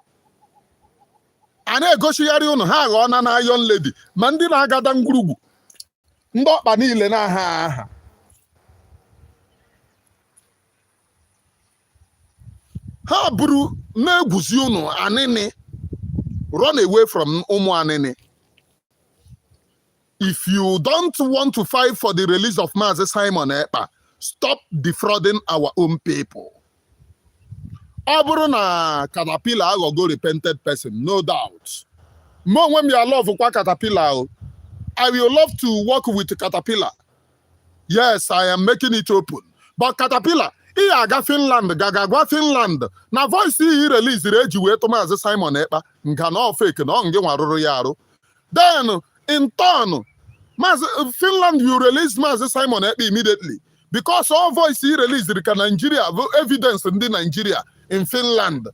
A na-egosigharị ụnụ ha aghọọ na Iron Lady ma ndị na-agada ngwurugwu ndị ọkpa niile na-aha aha. Ha buru na-egwuzi ụnụ anịnị. Run away from ụmụ anịnị. If you don't want to fight for the release of Mazi Simon Ekpa, stop defrauding our own people. Ọ bụrụ na Caterpillar aghọgo repented person, no doubt. Mo onwe m ya love kwa Caterpillar. I will love to work with Caterpillar. Yes, I am making it open. But Caterpillar, ị aga Finland gagagwa Finland na voice he release eji wee tụ Mazi Simon Ekpa nga na fake na nge nwarụrụ ya arụ. Then in turn Finland will release Mazi Simon Ekpa immediately because all voice he released ka Nigeria evidence ndị Nigeria in Finland.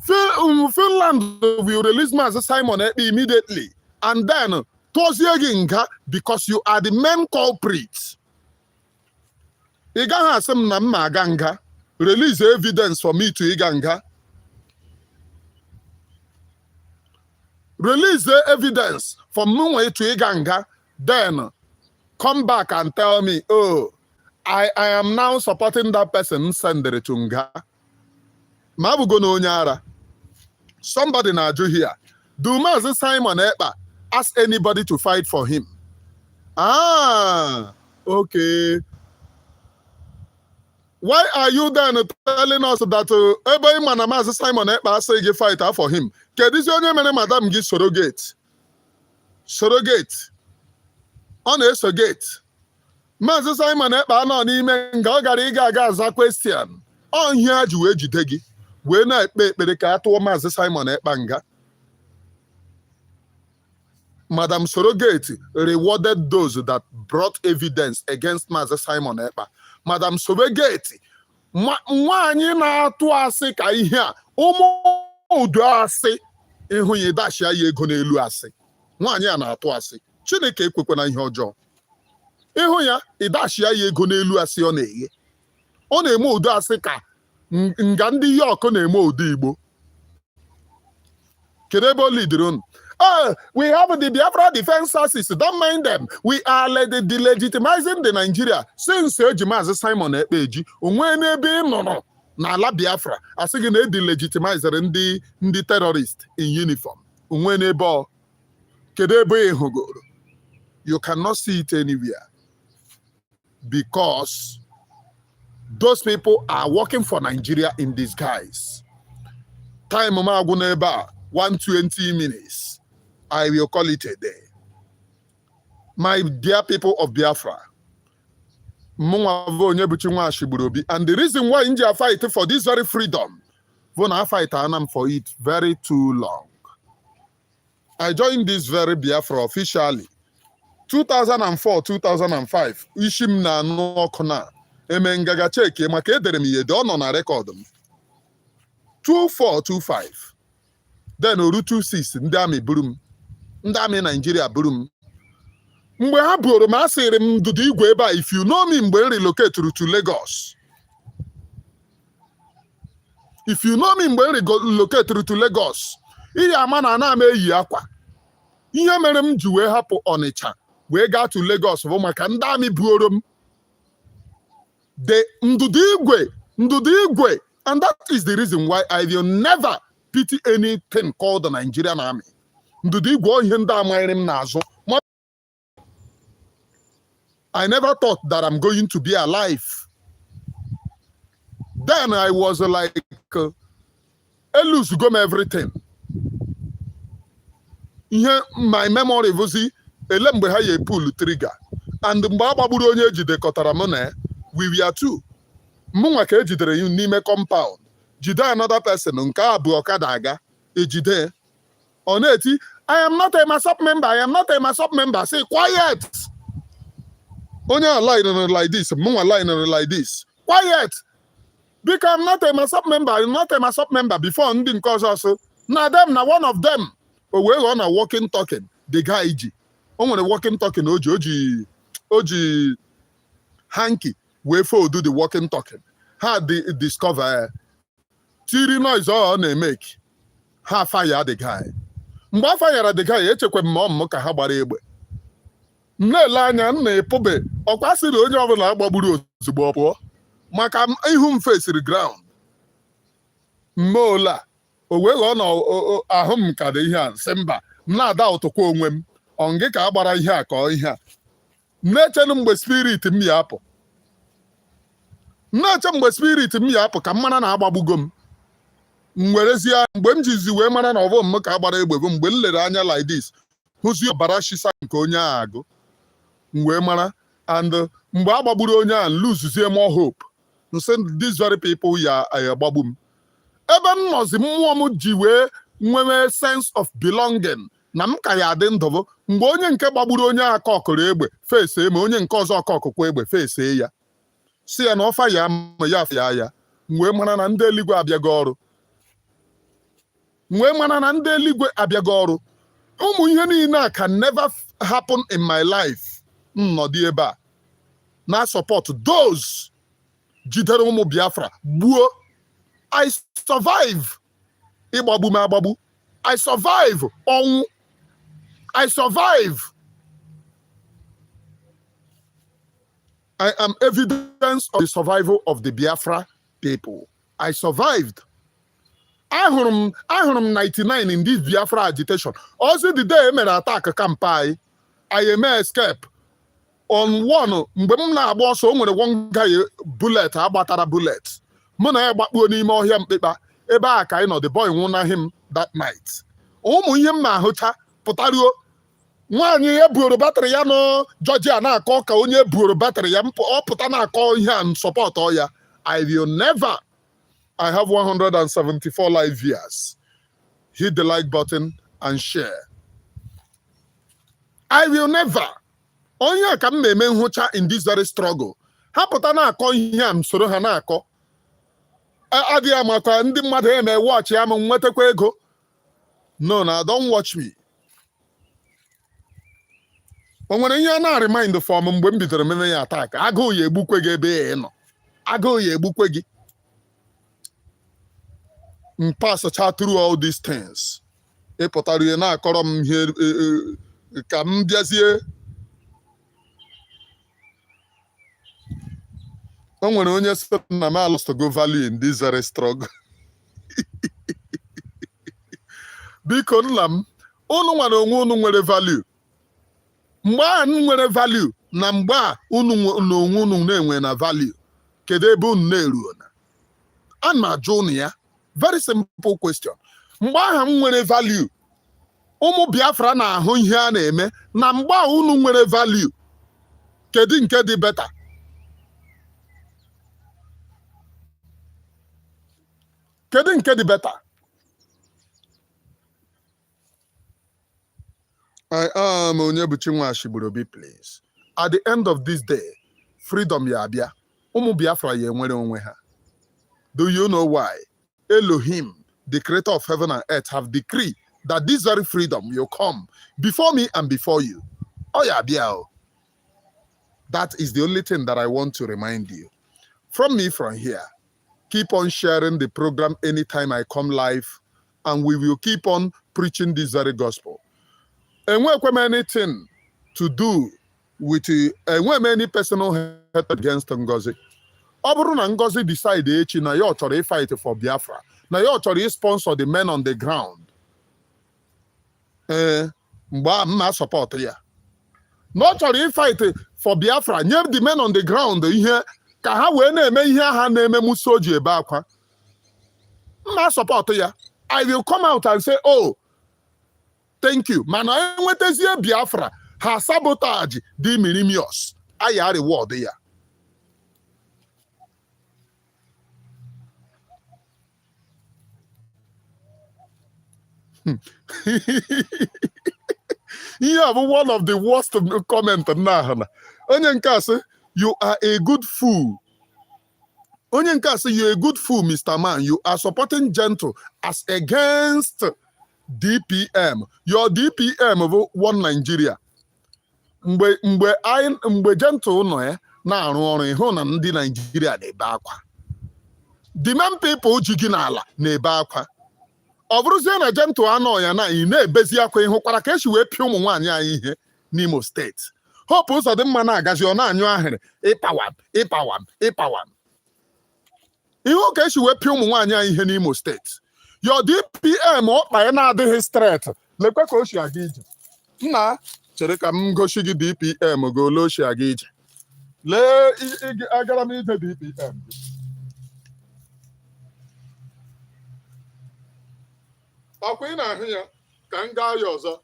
Finland will release Mazi Simon Ekpa immediately and then tozie gị nga because you are the main culprit. Ị gaghị asị m na m aga nga. Release evidence for me to ịga nga. Release the evidence for me to ịga nga. Then come back and tell me, oh, I am now supporting that person sendere to nga. Ma abụgo na onye ara. Somebody na-ajụ here. Do Mazi Simon Ekpa ask anybody to fight for him? Ah, okay. Why are you then telling us that ebe ịma na Mazi Simon Ekpa asị gị fight for him? Kedụzi onye mere madam gị surrogate? Surrogate. Ọ na-eso gate. Mazi Simon Ekpa nọ n'ime nga ọ gara ịga aga aza question. Ọ ihe a ji wee jide gị wee na-ekpe ekpere ka a tụọ Mazi Simon Ekpa nga. Madam Surrogate rewarded those that brought evidence against Mazi Simon Ekpa. Madam Surrogate, nwaanyị na-atụ asị ka ihe a ụmụ udo asị ịhụ ya dashia ya ego n'elu asị. Nwaanyị a na-atụ asị. Chineke ekwekwana ihe ọjọọ. ịhụ ya ịdashi ya ego n'elu asị ọ na-eghe ọ na-eme ụdị asị ka nga ndị York na-eme ụdị Igbo kedu ebe o lidiri unu we have the Biafra Defense Forces. Don't mind them. We are delegitimizing the Nigeria. Since eji Mazi Simon Ekpa eji, onwe n'ebe nọ n'ala Biafra. Asị na delegitimizer ndị terrorist in uniform. Onwe n'ebe ọ. Kedu ebe ịhụgoro? You cannot see it anywhere. Because those people are working for Nigeria in disguise. Time magwu n'ebe a 120 minutes. I will call it a day. My dear people of Biafra, and the reason why India fight for this very freedom, I fight for it very too long. I joined this very Biafra officially 2004, 2005. Ishim na no kona. Emengaga cheke maka edere m ihe dị ọ nọ na record m. 24, 25. Then oru 26 ndị amị buru m. Ndị amị Nigeria buru m. Mgbe ha buru m asịrị m ndụdụ igwe ebe a, if you know me mgbe m relocate to Lagos. If you know me mgbe m relocate to Lagos, ihe ama na ana m eyi akwa. Ihe mere m ji wee hapụ Ọnịcha wee gaa to Lagos bụ maka ndị amị buoro m. The ndụdụ igwe, and that is the reason why I will never pity anything called the Nigerian army. Ndụdụ igwe ihe ndị amaghịrị m n'azụ. I never thought that I'm going to be alive. Then I was like, I lose go everything. Here, my memory was ele mgbe ha ye pull trigger. And mgbe agbaburu onye ejidekọtara m na we were two. Mụnwa ka ejidere you n'ime compound. Jide another person nke abụ ọkada aga ejide. Ọ na-eti, I am not a MASOP member. I am not a MASOP member. Say quiet. Onye line like this. Mụnwa line like this. Quiet. Because I'm not a MASOP member. I'm not a MASOP member. Before ndị nke ọzọ so. Na them na one of them. O wee on a walking talking. The guy ji. O nwere walking talking oji hanky. Wee for do the walking talking. Ha discover tiri noise ọ na-make. Ha fire the guy. Mgbe afọ yara the guy echekwa m ka ha gbara egbe. Na-ele anya na-epụbe ọkwa sịrị onye ọbụla agbagburu ozugbo pụọ maka ihu m fesiri ground. Mmola o wee ghọọ na ahụ m ka dị ihe a sị mba m na-ada ụtụkwa onwe m ọ ngị ka a gbara ihe a ka ọ ihe a. Na-echenu mgbe spirit m ya apụ. Na-eche mgbe spirit m ya apụ ka m mara na agbagbugo m. Mwerezie mgbe m jizi wee mara na ọbụ m ka agbara egbe bụ mgbe m lere anya like this hụzi ọbara shisa nke onye agụ m wee mara and mgbe agbagburu onye a lose more hope nsị these very people ya agbagbu m ebe m nọzi mmụọ m ji wee nwee sense of belonging na m ka ya adị ndụ mgbe onye nke gbagburu onye aka ọkụrụ egbe fese ma onye nke ọzọ aka ọkụkwa egbe fese ya si ya na ọfa ya ma ya afịa ya m wee mara na ndị eluigwe abịago ọrụ. Ụmụ ihe niile a can never happen in my life. Nnọdụ ebe a na support those jidere ụmụ Biafra gbuo. I survive ịgbagbu m agbagbu. I survive ọnwụ. I survive. I am evidence of the survival of the Biafra people. I survived. Ahụrụ m 99 in this Biafra agitation. Also the day mere attack campaign, I may escape. On one, mgbe m na-agba ọsọ o nwere one guy bullet agbatara bullet. Mụ na ya gbakpuo n'ime ọhịa mkpekpa ebe a ka anyị nọ the boy nwụnaghị m that night. Ụmụ ihe m na-ahụcha pụtaruo nwaanyị ya buoro batrị ya nọ Georgia na-akọ ka onye buoro batrị ya ọ pụta na-akọ ihe a support ọ ya. I will never. I have 174 live viewers. Hit the like button and share. I will never. Onye ka m na-eme nhụcha in this very struggle. Ha pụta na-akọ ihe a m soro ha na-akọ. Adịghị amakwa ndị mmadụ eme watch ya m nwetakwa ego. No, don't watch me. O nwere ihe na-remind for m mgbe m bidoro meme ya attack. Agụụ ya egbukwe gị ebe ị nọ. Agụụ ya egbukwe gị. M pass through all these things. Ịpụtara ihe na-akọrọ m ihe ka m bịazie. O nwere onye sị na m lost go value in this very struggle. Biko nna m, unu nwere onwe unu nwere value. Mgbe a nwere value na mgbe a unu n'onwe unu na-enwe na value, kedu ebe unu na-eruo na? A na-ajụ unu ya. Very simple question. Mgbe aha m nwere value, ụmụ Biafra na-ahụ ihe a na-eme, na mgbe a unu nwere value, kedu nke dị better? Kedu nke dị better? I am Onyebuchi Nwashigburobi, please. At the end of this day, freedom ya abịa. Ụmụ Biafra ya enwere onwe ha. Do you know why? Elohim, the creator of heaven and earth, have decreed that this very freedom will come before me and before you. Oh ya abịa. That is the only thing that I want to remind you. From me from here, keep on sharing the program anytime I come live, and we will keep on preaching this very gospel. Enwekwe anything to do with any personal hate against Ngozi. Ọ bụrụ na Ngozi decide echi na ya chọrọ fight for Biafra, na ya chọrọ sponsor the men on the ground, mgbe mma support ya. Na ọ chọrọ fight for Biafra, nye the men on the ground ihe ka ha wee na-eme ihe ha na-eme Musa ji ebe akwa. Mma support ya. I will come out and say, oh, thank you. Mana enwetazie Biafra, ha sabotage the Minimius. Aya reward ya. You have one of the worst comments now. Onye nke asị, you are a good fool. Onye nke asị, you're a good fool, Mr. Man. You are supporting Gentle as against DPM. Your DPM of one Nigeria. Mgbe Gentle nọ ya na-arụ ọrụ ịhụ na ndị Nigeria na-ebe akwa. The men people ji gị n'ala na-ebe akwa. Ọ bụrụzie na Gentle anọ ya na ị na-ebezi akwa ịhụkwara ka esi wee pịa ụmụ nwaanyị anyị ihe n'Imo steeti. Hope Uzodimma na-agazi ọ na-anyụ ahịrị ịpawam. Ihu ka esi wee pịa ụmụ nwaanyị anyị ihe n'Imo steeti. Your DPM ọkpa ya na-adịghị straight. Lekwe ka o si aga ije. Nna chere ka m gosi gị DPM ga ole o si aga ije. Lee agara m ije DPM. Ọkwa ị na-ahụ ya ka m gaa ya ọzọ.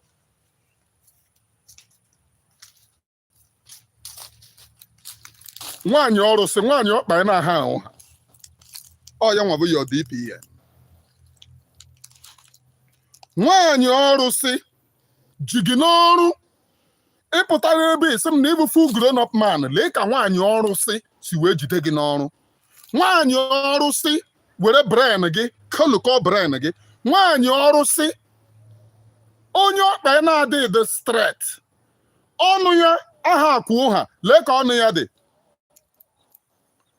Nwaanyị ọrụ sị nwaanyị ọkpa ya na-aha ahụ ha. Ọ ya nwa bụ your DPM. Nwaanyị ọrụ sị ji gị n'ọrụ ịpụtara ebe isi m na ịbụ full grown up man. Lee ka nwaanyị ọrụ si wee jide gị n'ọrụ. Nwaanyị ọrụ sị were brain gị kolukọ brain gị. Nwaanyị ọrụ sị onye ọkpa ya na-adịghị dị straight. Ọnụ ya aha akwụ ha. Lee ka ọnụ ya dị.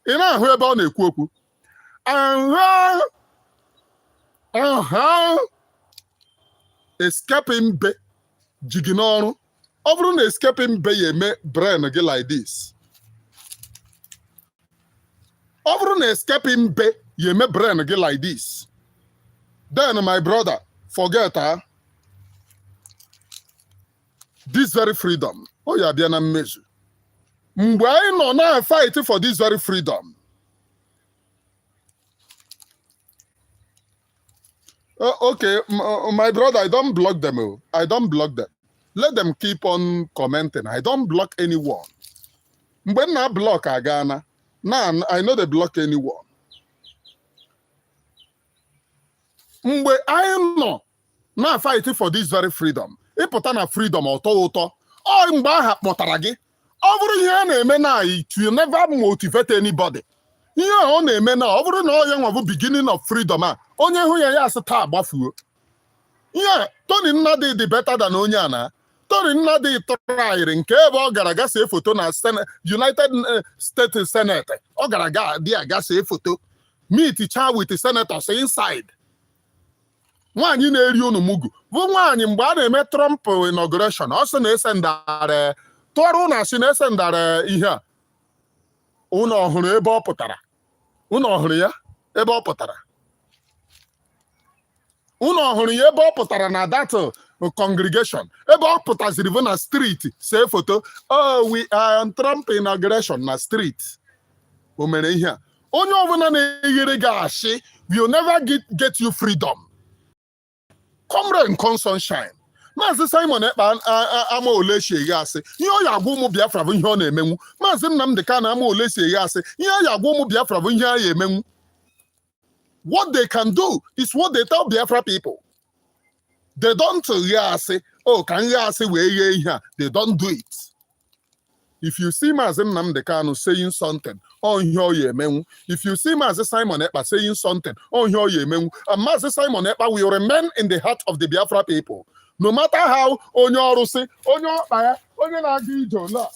Ị na-ahụ ebe ọ na-ekwu okwu. Escaping be ji gị n'ọrụ. Ọ bụrụ na escaping be ya eme brain gị like this. Ọ bụrụ na escaping be ya eme brain gị like this. Then my brother, forget this very freedom. Oh ya bịa na mmezu. Mgbe anyị nọ na fight for this very freedom. Okay, my brother, I don't block them. I don't block them. Let them keep on commenting. I don't block anyone. Mgbe na block agana, I know they block anyone. Mgbe anyị nọ na fight for this very freedom. Ịpụta na freedom ụtọ. Ọ mgbe aha kpọtara gị. Ọ bụrụ ihe a na-eme na it will never motivate anybody. Ihe ọ na-eme na ọ bụrụ na ọ ya nwa bụ beginning of freedom a, onye hụ ya asị taa agbafuo. Ihe Tony Nnadi dị better than onye a na. Anthony Nnadi trying nke ebe ọ gara ga see foto na United States Senate. Ọ gara ga see foto. Meet with senators inside. Nwaanyị na-eri unu mugu. Bụ nwaanyị mgbe a na-eme Trump inauguration, ọ sị na-esendara tụọrọ ụnụ asị na-esendara ihe a. Unu ọhụrụ ebe ọ pụtara. Unu ọhụrụ ya ebe ọ pụtara. Unu ọhụrụ ya ebe ọ pụtara na that congregation. Ebe ọ pụtaziri bụ na street see foto. Oh, we are on Trump inauguration na street. O mere ihe a. Onye ọbụla na-eyere gị ashị will never get you freedom. Come rain, come sunshine. Mazi Simon Ekpa ama ole si eghe asị. Ihe ọ ya agwa ụmụ Biafra bụ ihe ọ na-emenwu. Mazi Nnamdi Kanu ama ole si eghe asị. Ihe ọ ya agwa ụmụ Biafra bụ ihe a ya emenwu. What they can do is what they tell Biafra people. They don't eghe asị. Oh, ka nghe asị wee ghe ihe a. They don't do it. If you see Mazi Nnamdi Kanu saying something, oh, ihe ọ ya emenwu. If you see Mazi Simon Ekpa saying something, oh, ihe ọ ya emenwu. And Mazi Simon Ekpa will remain in the heart of the Biafra people. No matter how onye ọrụsị, onye ọkpa ya, onye na-aga ije ole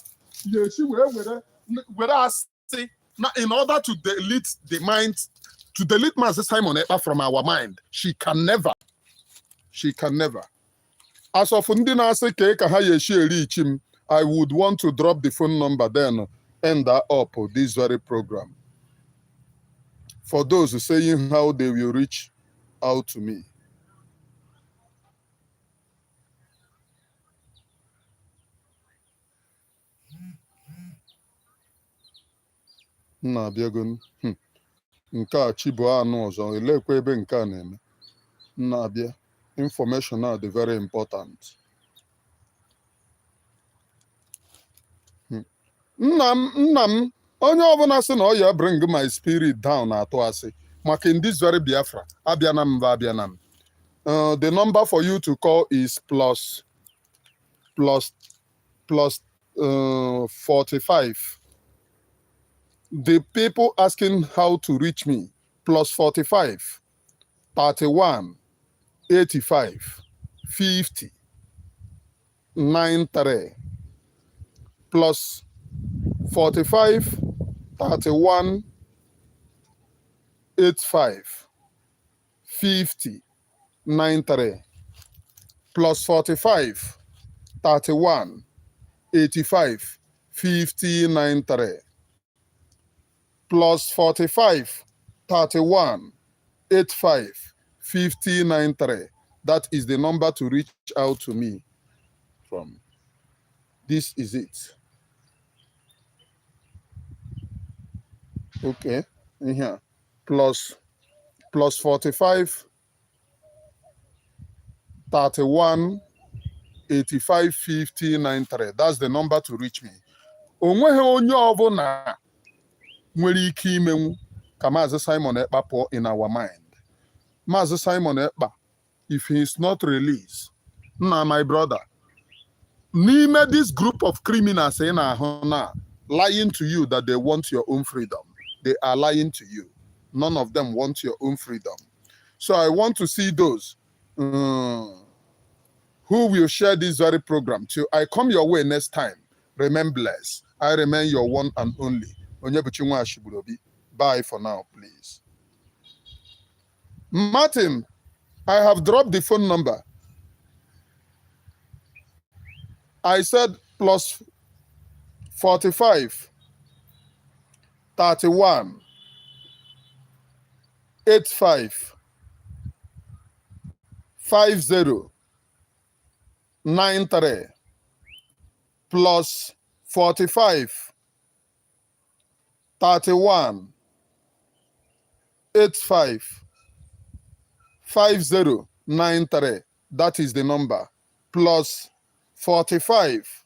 ya esi were asị in order to delete the mind, to delete Mazi Simon Ekpa from our mind. She can never. As of ndị na-asị ka ha ya esi eri ichim, I would want to drop the phone number then end up this very program. For those saying how they will reach out to me. Na-abịago nke a chibu anụ ọzọ elekwa ebe nke a na-eme. Na-abịa information are very important. Nna m onye ọbụla sị na ọ ya bring my spirit down atụ asị maka in this very Biafra abịana m. The number for you to call is plus 45. The people asking how to reach me, plus 45, 31, 85, 50, 93, plus 45, 31, 85, 50, 93, plus 45, 31, 85, 50, 93. Plus 45, 31, 85, 50, 93. That is the number to reach out to me from. This is it. Okay, in here. Plus 45, 31, 85, 50, 93. That's the number to reach me. Onweghị onye ọbụla nwere ike imenwu ka Mazi Simon Ekpa pụọ in our mind. Mazi Simon Ekpa, if he is not released, my brother, n'ime this group of criminals in ahụ lying to you that they want your own freedom. They are lying to you. None of them want your own freedom. So I want to see those who will share this very program. Till I come your way next time, remain blessed. I remain your one and only. Bye for now, please. Martin, I have dropped the phone number. I said plus 45, 31, 85, 50, 93, plus 45, 31, 85, 50, 93. That is the number. Plus 45,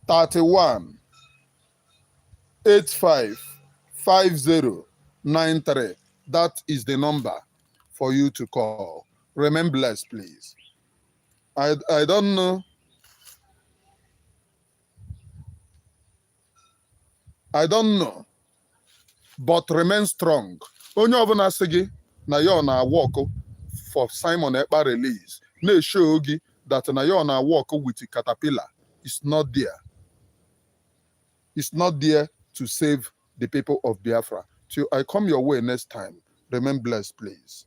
31, 85, 50, 93. That is the number for you to call. Remain blessed, please. I don't know. I don't know. But remain strong. Onye ọbụla sị gị na ya na walk for Simon Ekpa release. Na-show gị that na you na work with the caterpillar is not there. It's not there to save the people of Biafra. Till I come your way next time, remain blessed, please.